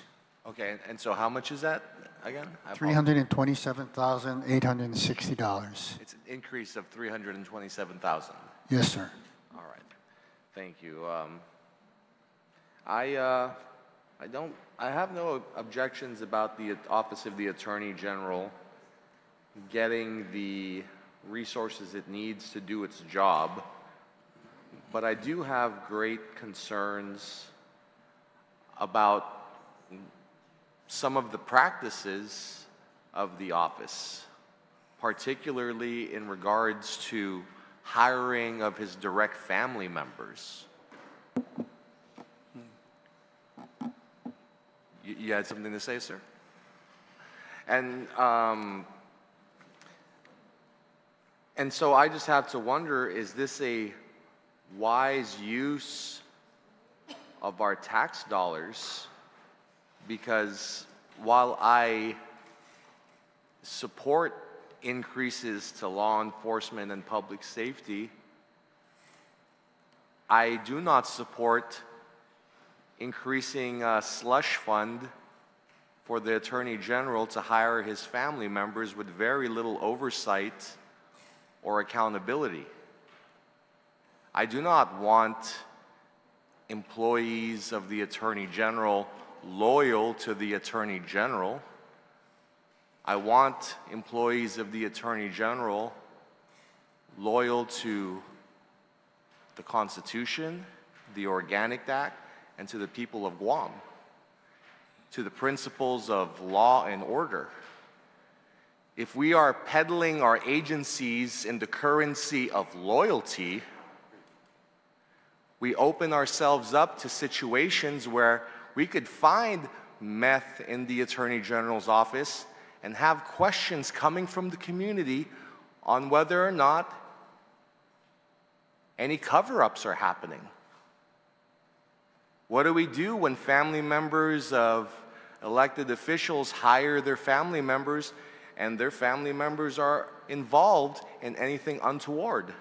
Okay, and so how much is that again? $327,860. It's an increase of $327,000. Yes, sir. All right, thank you. I have no objections about the Office of the Attorney General getting the resources it needs to do its job, but I do have great concerns about some of the practices of the office, particularly in regards to hiring of his direct family members. You had something to say, sir? And so I just have to wonder, is this a wise use of our tax dollars? Because while I support increases to law enforcement and public safety, I do not support increasing a slush fund for the Attorney General to hire his family members with very little oversight or accountability. I do not want employees of the Attorney General loyal to the Attorney General. I want employees of the Attorney General loyal to the Constitution, the Organic Act, and to the people of Guam, to the principles of law and order. If we are peddling our agencies in the currency of loyalty, we open ourselves up to situations where we could find meth in the Attorney General's office and have questions coming from the community on whether or not any cover-ups are happening. What do we do when family members of elected officials hire their family members and their family members are involved in anything untoward?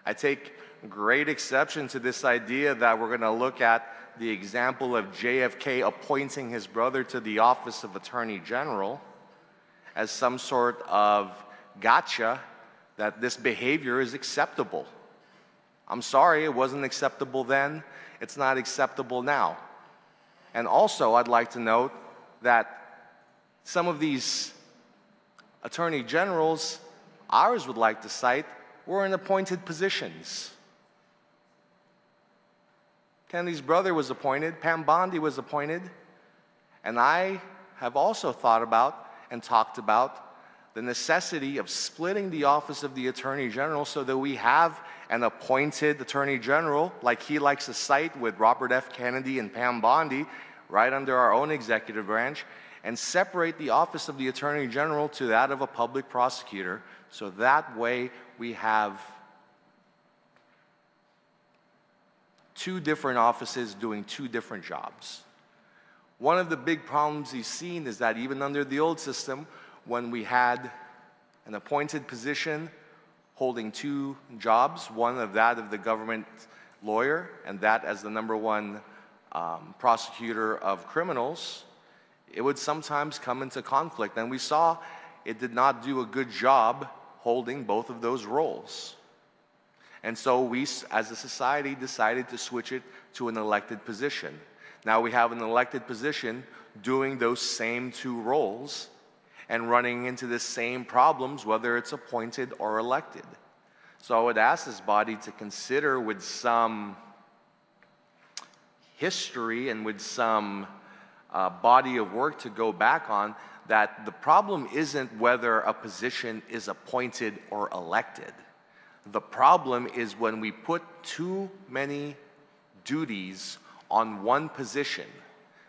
I take great exception to this idea that we're going to look at the example of JFK appointing his brother to the office of Attorney General as some sort of gotcha that this behavior is acceptable. I'm sorry, it wasn't acceptable then, it's not acceptable now. And also, I'd like to note that some of these attorney generals, ours would like to cite, were in appointed positions. Kennedy's brother was appointed, Pam Bondi was appointed, and I have also thought about and talked about the necessity of splitting the office of the Attorney General so that we have an appointed Attorney General, like he likes to cite with Robert F. Kennedy and Pam Bondi, right under our own executive branch, and separate the office of the Attorney General to that of a public prosecutor, so that way we have two different offices doing two different jobs. One of the big problems he's seen is that even under the old system, when we had an appointed position holding two jobs, one of that of the government lawyer and that as the #1 prosecutor of criminals, it would sometimes come into conflict. And we saw it did not do a good job holding both of those roles. And so we, as a society, decided to switch it to an elected position. Now we have an elected position doing those same two roles and running into the same problems, whether it's appointed or elected. So I would ask this body to consider, with some history and with some body of work to go back on, that the problem isn't whether a position is appointed or elected. The problem is when we put too many duties on one position,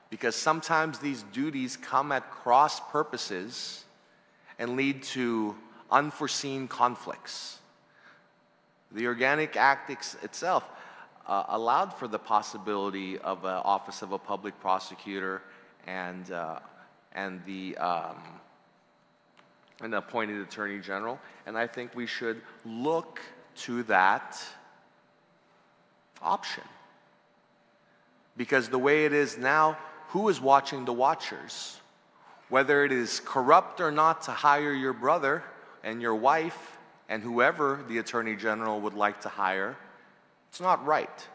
because sometimes these duties come at cross purposes and lead to unforeseen conflicts. The Organic Act itself allowed for the possibility of an office of a public prosecutor and an appointed Attorney General, and I think we should look to that option. Because the way it is now, who is watching the watchers? Whether it is corrupt or not to hire your brother and your wife and whoever the Attorney General would like to hire, it's not right.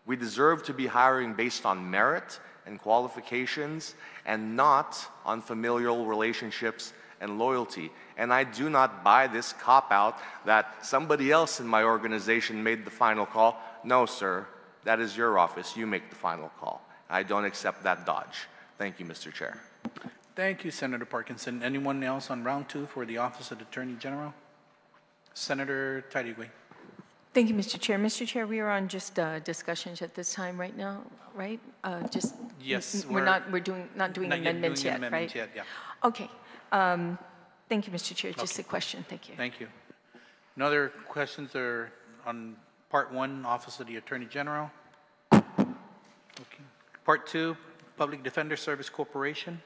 We deserve to be hiring based on merit and qualifications and not on familial relationships and loyalty. And I do not buy this cop-out that somebody else in my organization made the final call. No, sir, that is your office. You make the final call. I don't accept that dodge. Thank you, Mr. Chair. Thank you, Senator Parkinson. Anyone else on round two for the Office of the Attorney General? Senator Tadigui. Thank you, Mr. Chair. Mr. Chair, we are on just discussions at this time right now, right? Yes, we're not doing amendments yet, right? Yeah. Okay. Thank you, Mr. Chair. Just a question. Thank you. Thank you. No other questions are on Part 1, Office of the Attorney General? Okay. Part 2, Public Defender Service Corporation.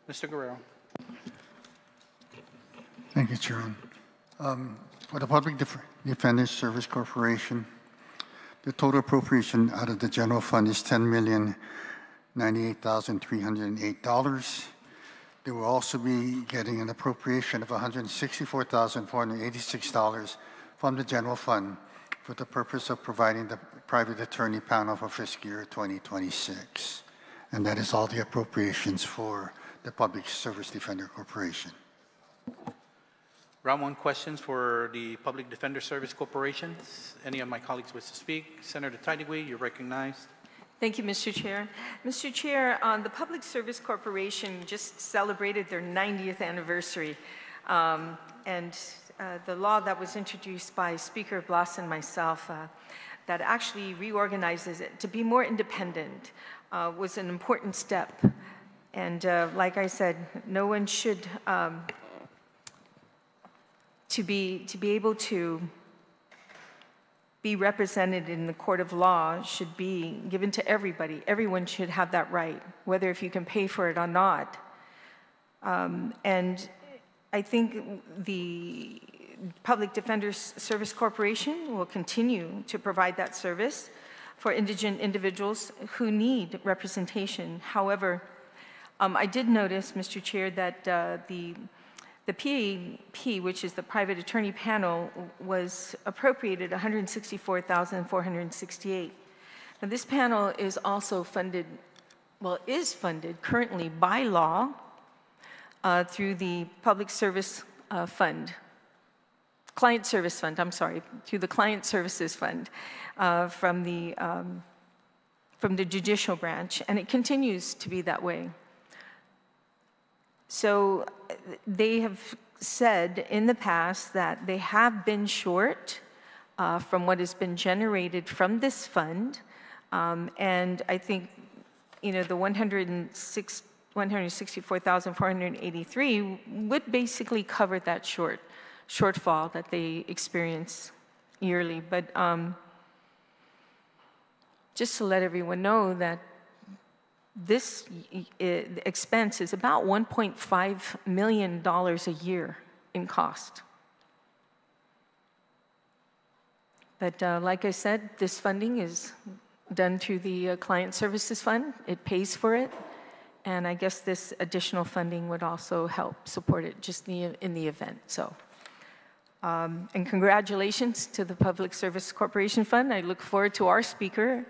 Mr. Guerrero. Thank you, Chairman. For the Public Defender Service Corporation, the total appropriation out of the general fund is $10,098,308. They will also be getting an appropriation of $164,486 from the general fund for the purpose of providing the private attorney panel for fiscal year 2026. And that is all the appropriations for the Public Service Defender Corporation. Round 1 questions for the Public Defender Service Corporation. Any of my colleagues wish to speak? Senator Tadigui, you're recognized. Thank you, Mr. Chair. Mr. Chair, the Public Service Corporation just celebrated their 90th anniversary. And the law that was introduced by Speaker Blas and myself that actually reorganizes it to be more independent was an important step. And like I said, no one should, to be able to be represented in the court of law should be given to everybody. Everyone should have that right, whether if you can pay for it or not. And I think the Public Defender Service Corporation will continue to provide that service for indigent individuals who need representation. However, I did notice, Mr. Chair, that the PAP, which is the private attorney panel, was appropriated $164,468. Now, this panel is also funded well, is funded currently by law through the Public Service Fund, Client Service Fund, I'm sorry, through the Client Services Fund from the judicial branch, and it continues to be that way. So they have said in the past that they have been short from what has been generated from this fund, and I think, you know, the 164,483 would basically cover that shortfall that they experience yearly. But just to let everyone know that this expense is about $1.5 million a year in cost. But like I said, this funding is done through the Client Services Fund. It pays for it. And I guess this additional funding would also help support it just in the event. So, and congratulations to the Public Service Corporation Fund. I look forward to our speaker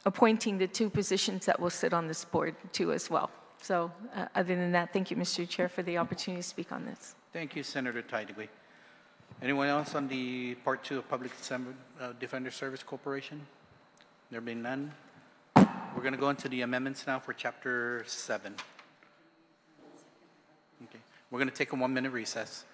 appointing the 2 positions that will sit on this board too as well. So other than that, thank you, Mr. Chair, for the opportunity to speak on this. Thank you, Senator Tidegway. Anyone else on the Part 2 of Public Defender Service Corporation? There being none, we're going to go into the amendments now for Chapter 7. Okay. We're going to take a 1-minute recess.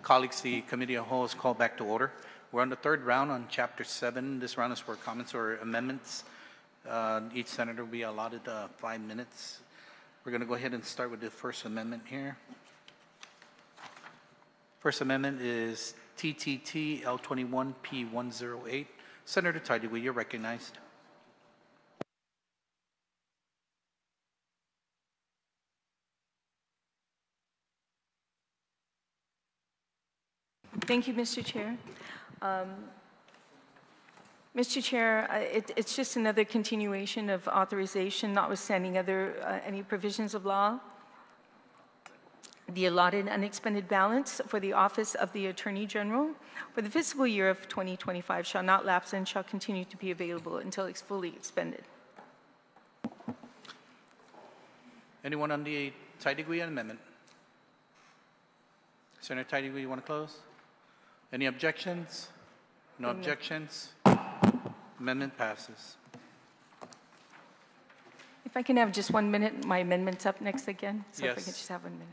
Colleagues, the committee of whole is called back to order. We're on the third round on Chapter 7. This round is for comments or amendments. Each senator will be allotted 5 minutes. We're going to go ahead and start with the First Amendment here. First Amendment is TTT L21P108. Senator Taidigui, you're recognized. Thank you, Mr. Chair. Mr. Chair, it's just another continuation of authorization, notwithstanding any provisions of law. The allotted unexpended balance for the Office of the Attorney General for the fiscal year of 2025 shall not lapse and shall continue to be available until it's fully expended. Anyone on the Taidigui amendment? Senator Taidigui, you want to close? Any objections? No objections. Amendment passes. If I can have just 1 minute, my amendment's up next again. So yes. If I could just have 1 minute.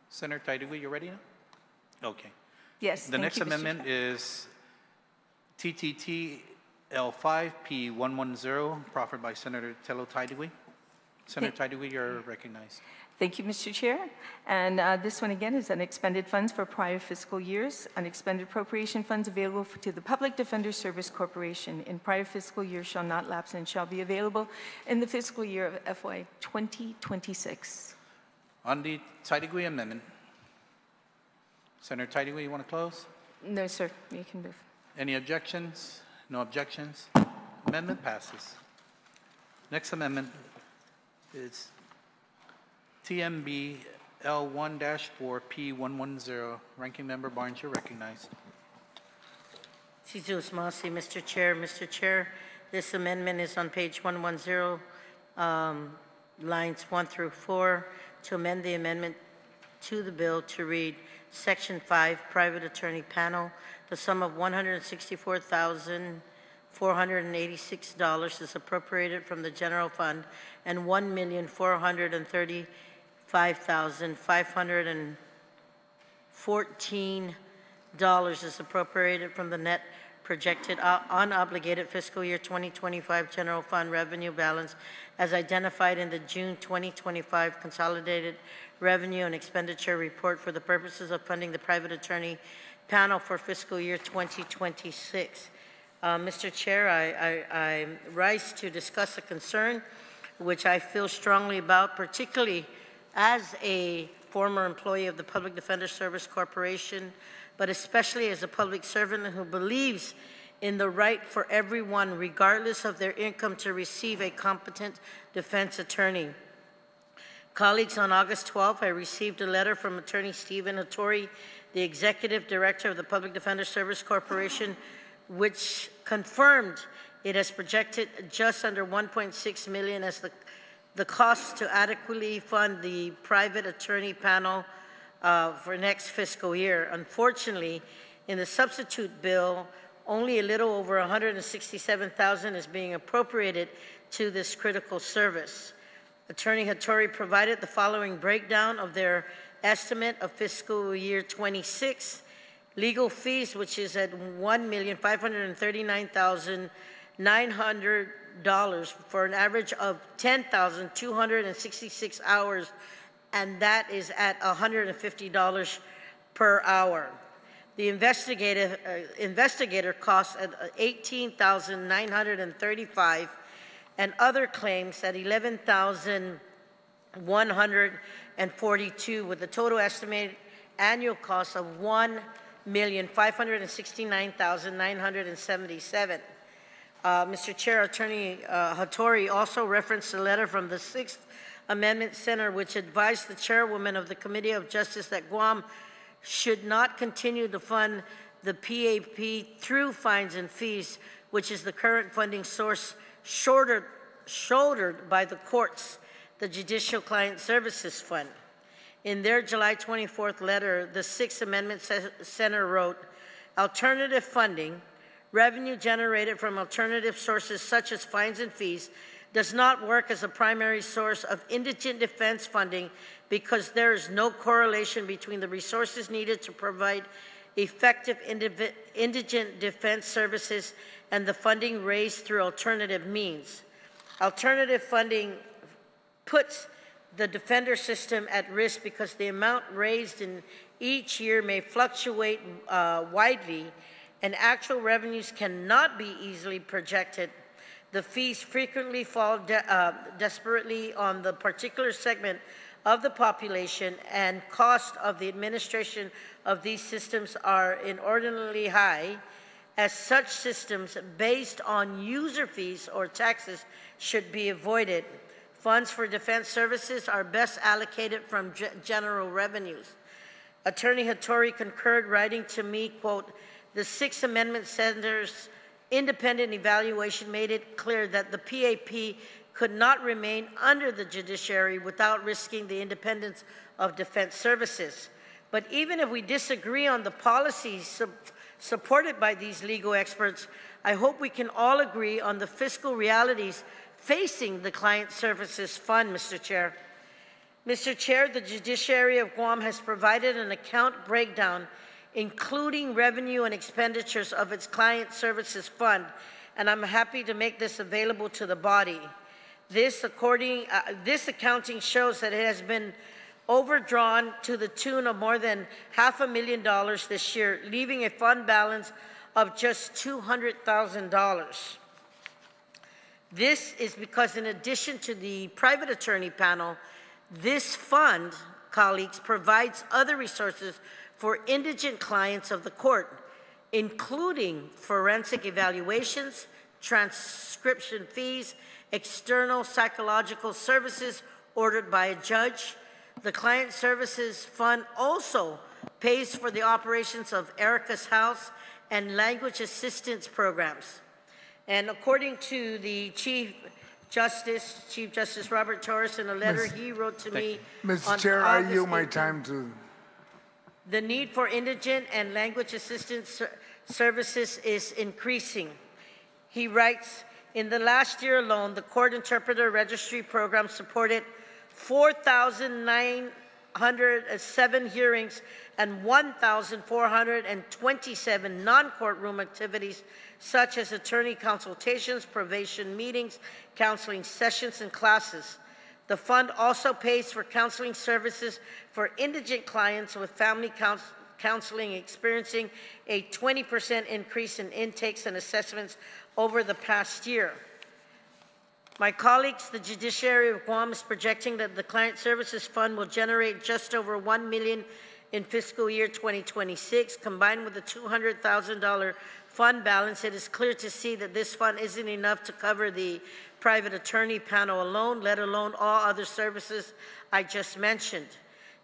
Senator Taidigui, you ready now? Okay. Yes. The next amendment is TTT L5P110, proffered by Senator Tello Taidigui. Senator Taidigui, you're recognized. Thank you, Mr. Chair. And this one again is unexpended funds for prior fiscal years. Unexpended appropriation funds available to the Public Defender Service Corporation in prior fiscal years shall not lapse and shall be available in the fiscal year of FY2026. On the Taidigui amendment, Senator Taidigui, you want to close? No, sir. You can move. Any objections? No objections. Amendment passes. Next amendment is TMB L1-4P110. Ranking Member Barnes, you're recognized. Mr. Chair, this amendment is on page 110, lines 1 through 4, to amend the amendment to the bill to read Section 5, Private Attorney Panel. The sum of $164,486 is appropriated from the general fund, and $1,435,514 is appropriated from the net projected unobligated fiscal year 2025 general fund revenue balance as identified in the June 2025 Consolidated Revenue and Expenditure Report for the purposes of funding the private attorney panel for fiscal year 2026. Mr. Chair, I rise to discuss a concern which I feel strongly about, particularly as a former employee of the Public Defender Service Corporation, but especially as a public servant who believes in the right for everyone, regardless of their income, to receive a competent defense attorney. Colleagues, on August 12th, I received a letter from Attorney Stephen Hattori, the Executive Director of the Public Defender Service Corporation, which confirmed it has projected just under $1.6 million as the cost to adequately fund the private attorney panel for next fiscal year. Unfortunately, in the substitute bill, only a little over $167,000 is being appropriated to this critical service. Attorney Hattori provided the following breakdown of their estimate of fiscal year 26. Legal fees, which is at $1,539,900 for an average of 10,266 hours, and that is at $150 per hour. The investigator costs at $18,935, and other claims at $11,142, with a total estimated annual cost of $1,569,977. Mr. Chair, Attorney Hattori also referenced a letter from the 6th Amendment Center, which advised the chairwoman of the Committee of Justice that Guam should not continue to fund the PAP through fines and fees, which is the current funding source, short shouldered by the courts, the Judicial Client Services Fund. In their July 24th letter, the Sixth Amendment Center wrote, alternative funding, revenue generated from alternative sources such as fines and fees, does not work as a primary source of indigent defense funding because there is no correlation between the resources needed to provide effective indigent defense services and the funding raised through alternative means. Alternative funding puts the defender system at risk because the amount raised in each year may fluctuate widely and actual revenues cannot be easily projected. The fees frequently fall desperately on the particular segment of the population, and cost of the administration of these systems are inordinately high, as such systems based on user fees or taxes should be avoided. Funds for defense services are best allocated from general revenues. Attorney Hattori concurred, writing to me, quote, the Sixth Amendment Center's independent evaluation made it clear that the PAP could not remain under the judiciary without risking the independence of defense services. But even if we disagree on the policies supported by these legal experts, I hope we can all agree on the fiscal realities facing the Client Services Fund, Mr. Chair. Mr. Chair, the Judiciary of Guam has provided an account breakdown including revenue and expenditures of its Client Services Fund, and I'm happy to make this available to the body. This accounting shows that it has been overdrawn to the tune of more than $500,000 this year, leaving a fund balance of just $200,000. This is because in addition to the private attorney panel, this fund, colleagues, provides other resources for indigent clients of the court, including forensic evaluations, transcription fees, external psychological services ordered by a judge. The Client Services Fund also pays for the operations of Erica's House and language assistance programs. And according to the Chief Justice Robert Torres, in a letter he wrote to me Mr. Chair, I yield my time to... The need for indigent and language assistance services is increasing. He writes, in the last year alone, the Court Interpreter Registry Program supported 4,907 hearings and 1,427 non-courtroom activities, such as attorney consultations, probation meetings, counseling sessions, and classes. The fund also pays for counseling services for indigent clients with family counseling experiencing a 20% increase in intakes and assessments over the past year. My colleagues, the Judiciary of Guam is projecting that the Client Services Fund will generate just over $1 million in fiscal year 2026. Combined with the $200,000 fund balance, it is clear to see that this fund isn't enough to cover the private attorney panel alone, let alone all other services I just mentioned.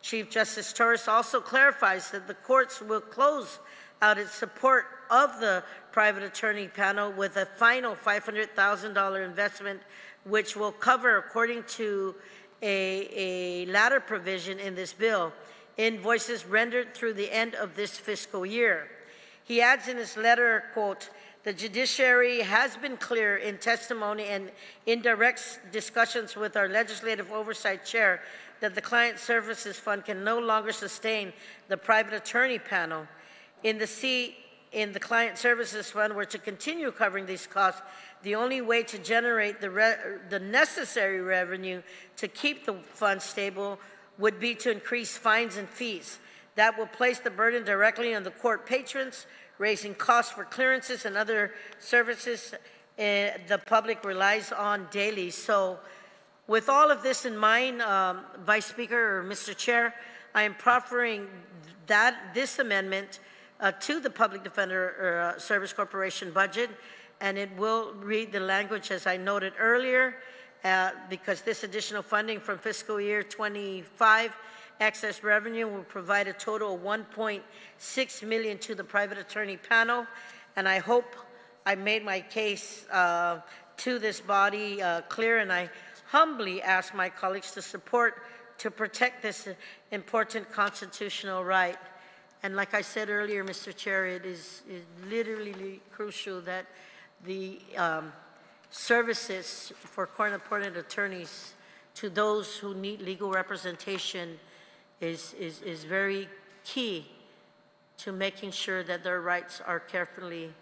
Chief Justice Torres also clarifies that the courts will close out its support of the private attorney panel with a final $500,000 investment, which will cover, according to a latter provision in this bill, invoices rendered through the end of this fiscal year. He adds in his letter, quote, the judiciary has been clear in testimony and in direct discussions with our legislative oversight chair that the Client Services Fund can no longer sustain the private attorney panel. In the Client Services Fund were to continue covering these costs, the only way to generate the necessary revenue to keep the fund stable would be to increase fines and fees. That will place the burden directly on the court patrons, raising costs for clearances and other services the public relies on daily. So with all of this in mind, Vice Speaker or Mr. Chair, I am proffering this amendment to the Public Defender Service Corporation budget, and it will read the language as I noted earlier, because this additional funding from fiscal year 25 excess revenue will provide a total of $1.6 million to the private attorney panel, and I hope I made my case to to this body clear, and I humbly ask my colleagues to protect this important constitutional right. And like I said earlier, Mr. Chair, it is literally crucial that the services for court-appointed attorneys to those who need legal representation is very key to making sure that their rights are carefully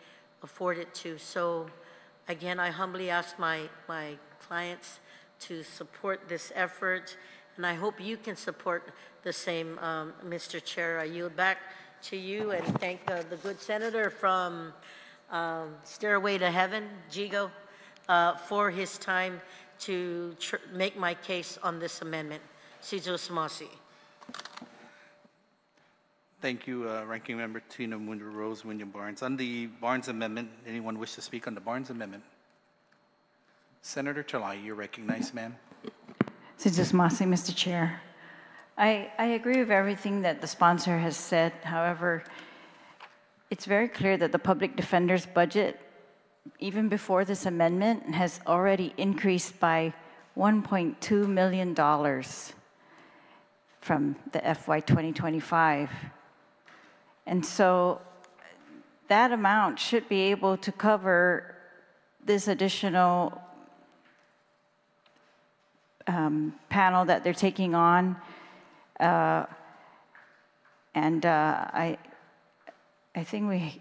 afforded to. So again, I humbly ask my clients to support this effort, and I hope you can support the same, Mr. Chair. I yield back to you and thank the good senator from Stairway to Heaven, Jigo, for his time to make my case on this amendment. Sijo Samasi. Thank you, Ranking Member Tina Rose William Barnes. On the Barnes Amendment, anyone wish to speak on the Barnes Amendment? Senator Talai, you're recognized, ma'am. Sijo Samasi, Mr. Chair. I agree with everything that the sponsor has said. However, it's very clear that the public defender's budget, even before this amendment, has already increased by $1.2 million from the FY2025. And so that amount should be able to cover this additional panel that they're taking on. I think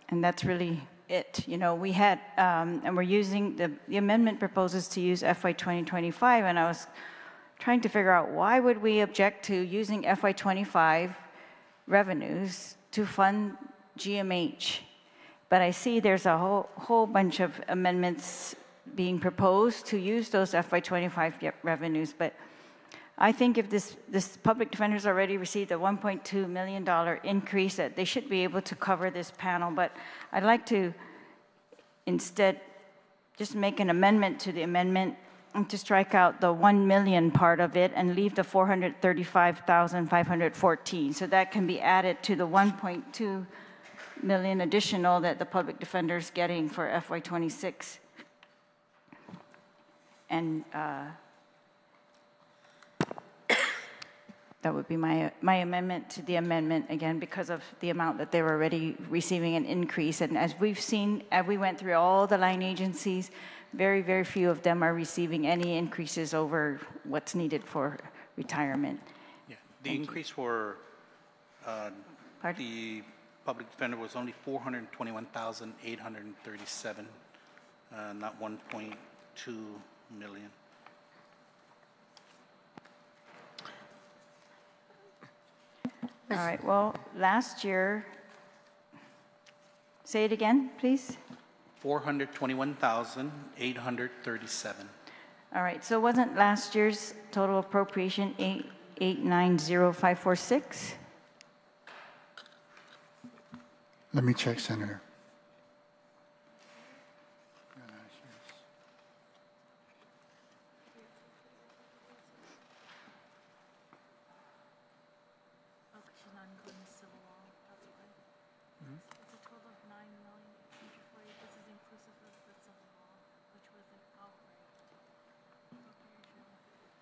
and that's really it. You know, we had, and we're using, the amendment proposes to use FY2025, and I was trying to figure out why would we object to using FY25 revenues to fund GMH. But I see there's a whole bunch of amendments being proposed to use those FY25 revenues, but I think if this public defender's already received a $1.2 million increase, that they should be able to cover this panel. But I'd like to instead just make an amendment to the amendment and to strike out the 1 million part of it and leave the 435,514. So that can be added to the 1.2 million additional that the public defender is getting for FY26. And that would be my amendment to the amendment, again, because of the amount that they were already receiving an increase. And as we've seen, as we went through all the line agencies, very, very few of them are receiving any increases over what's needed for retirement. Yeah, the increase for the public defender was only 421,837, not 1.2 million. All right, well, last year, say it again, please. 421,837. All right, so wasn't last year's total appropriation 8890546? Let me check, Senator.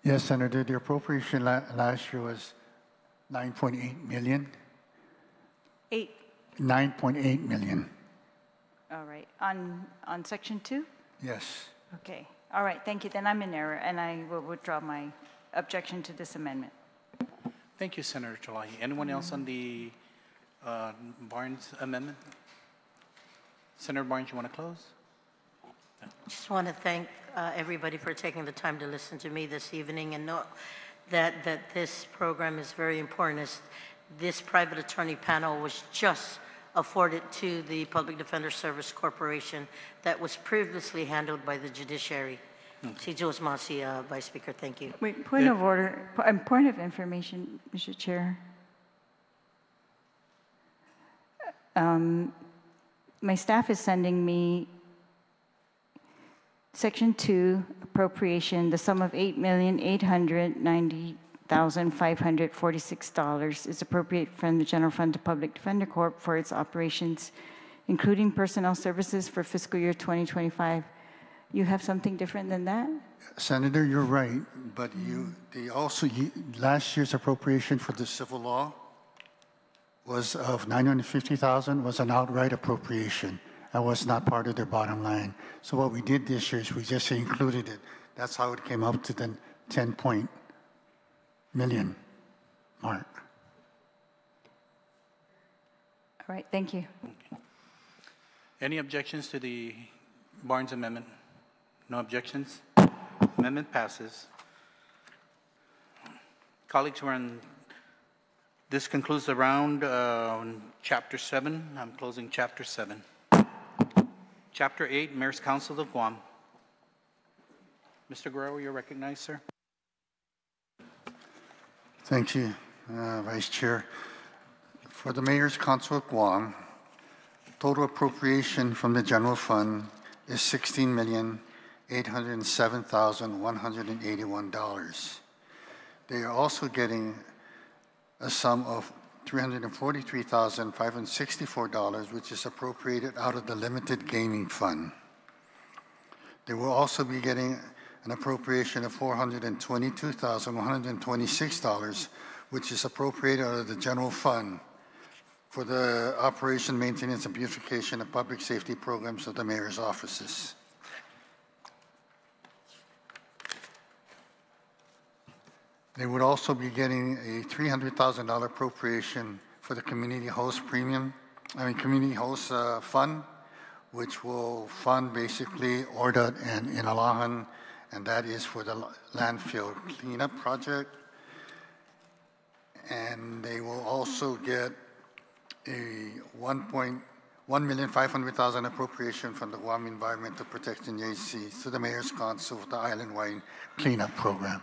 Yes, Senator, the appropriation last year was 9.8 million. 9.8 million. All right, on section 2? Yes. Okay, all right, thank you. Then I'm in error, and I will withdraw my objection to this amendment. Thank you, Senator Chalahi. Anyone else on the Barnes amendment? Senator Barnes, you want to close? I just want to thank everybody for taking the time to listen to me this evening, and know that this program is very important, as this private attorney panel was just afforded to the Public Defender Service Corporation that was previously handled by the judiciary. Sijo Masi, Vice Speaker, thank you. Wait, point of order, point of information, Mr. Chair. My staff is sending me Section 2 appropriation, the sum of $8,890,546 is appropriate from the General Fund to Public Defender Corp for its operations, including personnel services for fiscal year 2025. You have something different than that? Senator, you're right, but last year's appropriation for the civil law was of $950,000 was an outright appropriation. That was not part of their bottom line. So what we did this year is we just included it. That's how it came up to the 10 million mark. All right, thank you. Any objections to the Barnes amendment? No objections? Amendment passes. Colleagues, this concludes the round on Chapter 7. I'm closing Chapter 7. Chapter 8, Mayor's Council of Guam. Mr. Guerrero, you're recognized, sir. Thank you, Vice Chair. For the Mayor's Council of Guam, total appropriation from the general fund is $16,807,181. They are also getting a sum of $343,564, which is appropriated out of the limited gaming fund. They will also be getting an appropriation of $422,126, which is appropriated out of the general fund for the operation, maintenance, and beautification of public safety programs of the mayor's offices. They would also be getting a $300,000 appropriation for the community host community host fund, which will fund basically ORDA and Inallahan, and that is for the landfill cleanup project. And they will also get a $1,500,000 appropriation from the Guam Environmental Protection Agency to the Mayor's Council for the island-wide cleanup program.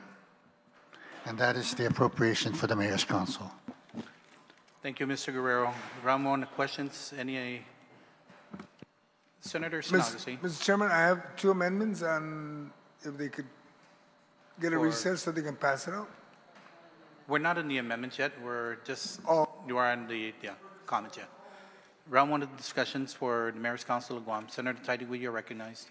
And that is the appropriation for the Mayor's Council. Thank you, Mr. Guerrero. Round one, questions? Any? Senator Sinagasi. Mr. Chairman, I have two amendments, and if they could get a recess so they can pass it out. We're not in the amendments yet. We're just, you are on the comments yet. Round one of the discussions for the Mayor's Council of Guam. Senator Taitigui, you're recognized.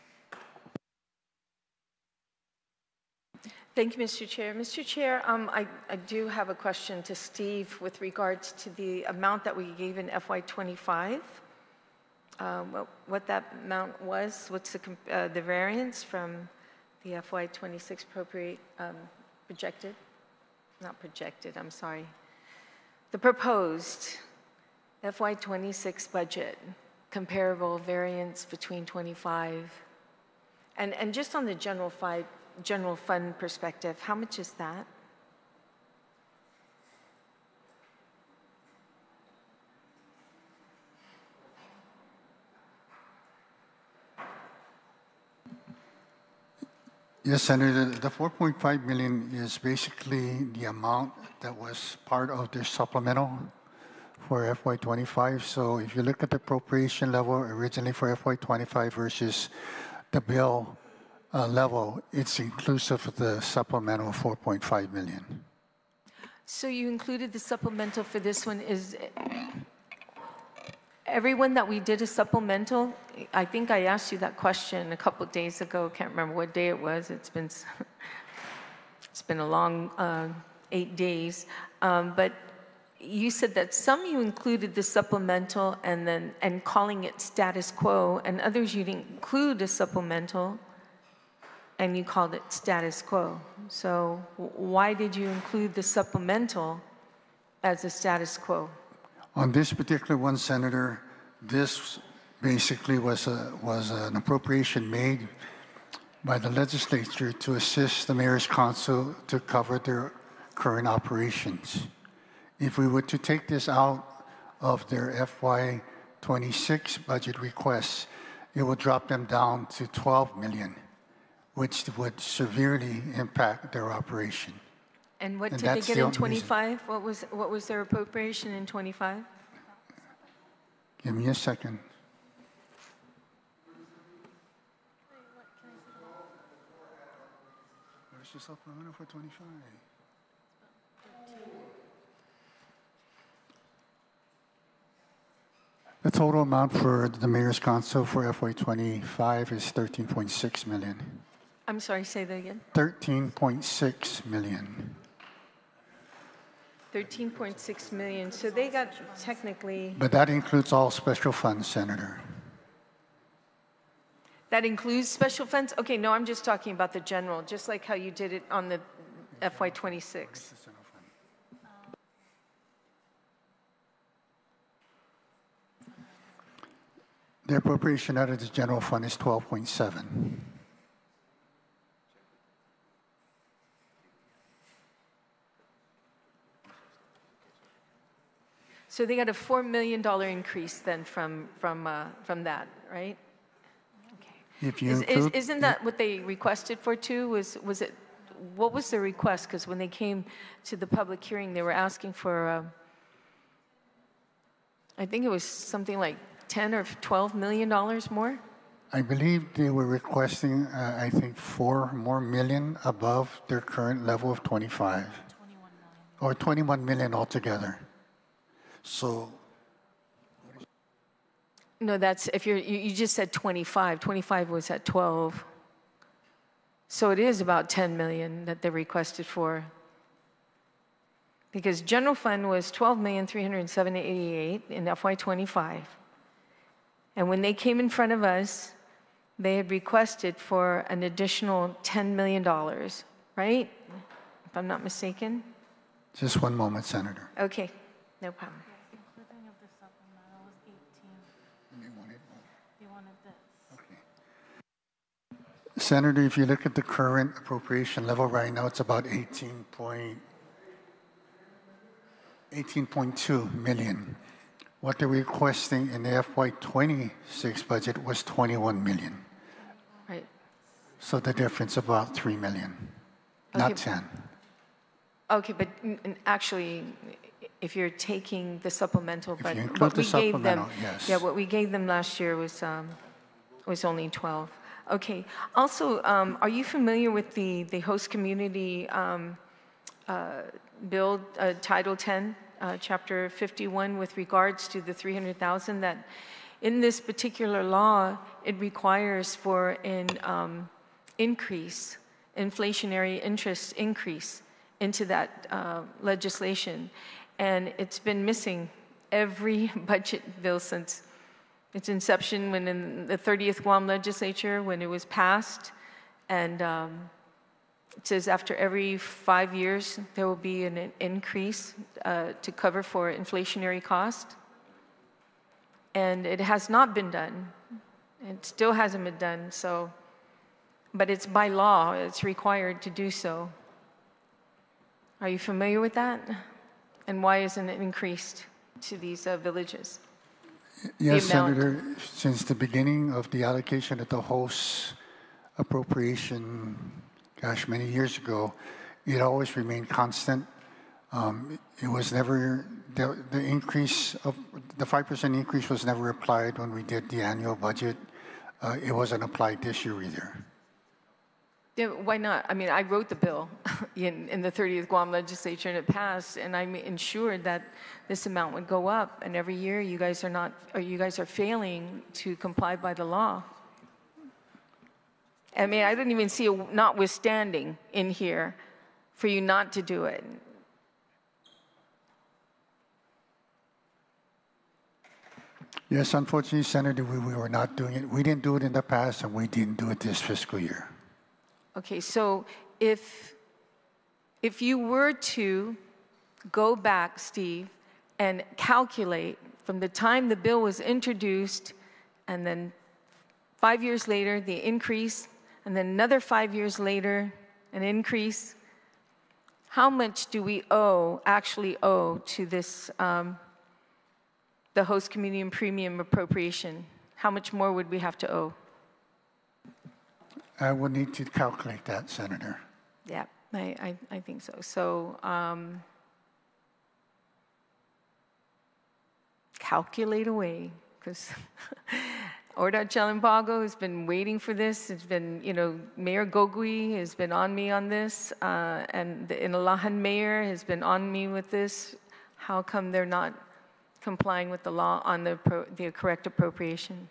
Thank you, Mr. Chair. Mr. Chair, I do have a question to Steve with regards to the amount that we gave in FY25. What that amount was, what's the variance from the FY26 projected? Not projected, I'm sorry. The proposed FY26 budget, comparable variance between 25, and just on the general fund perspective, how much is that? Yes, Senator, the $4.5 million is basically the amount that was part of the supplemental for FY25. So if you look at the appropriation level originally for FY25 versus the bill level, it's inclusive of the supplemental $4.5 million. So you included the supplemental for this one. Is everyone that we did a supplemental? I think I asked you that question a couple of days ago. Can't remember what day it was. It's been a long 8 days. But you said that some you included the supplemental and calling it status quo, and others you didn't include a supplemental and you called it status quo. So why did you include the supplemental as a status quo? On this particular one, Senator, this basically was an appropriation made by the legislature to assist the Mayor's Council to cover their current operations. If we were to take this out of their FY26 budget requests, it would drop them down to $12 million, which would severely impact their operation. And what did they get in 25? What was their appropriation in 25? Give me a second. Where's the supplemental for 25? The total amount for the Mayor's Council for FY25 is 13.6 million. I'm sorry, say that again. 13.6 million. 13.6 million. So they got technically. But that includes all special funds, Senator. That includes special funds? Okay, no, I'm just talking about the general, just like how you did it on the FY26. The appropriation out of the general fund is 12.7. So they got a $4 million increase then from that, right? Okay. If you include, isn't that what they requested for too? Was it, what was the request? Because when they came to the public hearing, they were asking for, I think it was something like 10 or $12 million more? I believe they were requesting, I think, 4 more million above their current level of 25. 21 million. Or 21 million altogether. So. No, that's, if you just said 25. 25 was at 12. So it is about 10 million that they requested for. Because general fund was 12,307,088 in FY25. And when they came in front of us, they had requested for an additional $10 million, right? If I'm not mistaken. Just one moment, Senator. Okay, no problem. Including of the supplemental was 18. They wanted this. Okay. Senator, if you look at the current appropriation level right now, it's about 18.2 million. What they're requesting in the FY26 budget was 21 million. Right. So the difference about 3 million, not 10. Okay, but actually, if you're taking the supplemental, If but you include what the we gave them, supplemental, yes. yeah, what we gave them last year was only 12. Okay. Also, are you familiar with the host community bill, Title 10, Chapter 51, with regards to the 300,000? That in this particular law, it requires for an increase, inflationary interest increase into that legislation, and it's been missing every budget bill since its inception, when in the 30th Guam Legislature, when it was passed, and it says after every 5 years there will be an increase to cover for inflationary cost, and it has not been done. It still hasn't been done. So, but it's by law; it's required to do so. Are you familiar with that? And why isn't it increased to these villages? Yes, Senator. Since the beginning of the allocation of the host appropriation, gosh, many years ago, it always remained constant. It was never, the increase of, the 5% increase was never applied when we did the annual budget. It wasn't applied this year either. Yeah, why not? I mean, I wrote the bill in the 30th Guam Legislature, and it passed, and I ensured that this amount would go up, and every year you guys are not, or you guys are failing to comply by the law. I mean, I didn't even see a notwithstanding in here for you not to do it. Yes, unfortunately, Senator, we were not doing it. We didn't do it in the past, and we didn't do it this fiscal year. Okay, so if you were to go back, Steve, and calculate from the time the bill was introduced, and then 5 years later, the increase, and then another 5 years later, an increase, how much do we actually owe to this, the host community and premium appropriation? How much more would we have to owe? I would need to calculate that, Senator. Yeah, I think so. So calculate away, because Orda Chalimbago has been waiting for this. It's been, Mayor Gogui has been on me on this, and the Inalahan mayor has been on me with this. How come they're not complying with the law on the correct appropriation.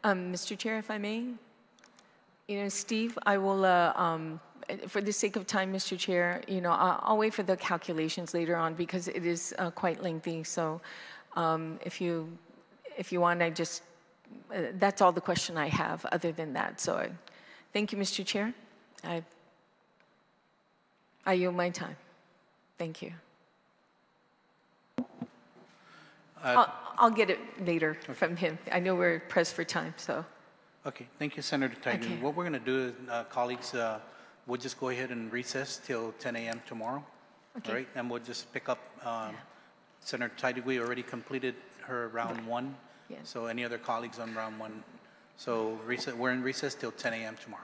Mr. Chair, if I may, Steve, I will, for the sake of time, Mr. Chair, I'll wait for the calculations later on because it is quite lengthy. So if you want, that's all the question I have other than that. So thank you, Mr. Chair. I yield my time. Thank you. I'll get it later from him. I know we're pressed for time, so. Okay, thank you, Senator Tidy. Okay. What we're going to do is, colleagues, we'll just go ahead and recess till 10 a.m. tomorrow. Okay. All right, and we'll just pick up. Senator Tidy, we already completed her round one. Yeah. So any other colleagues on round one? So we're in recess till 10 a.m. tomorrow.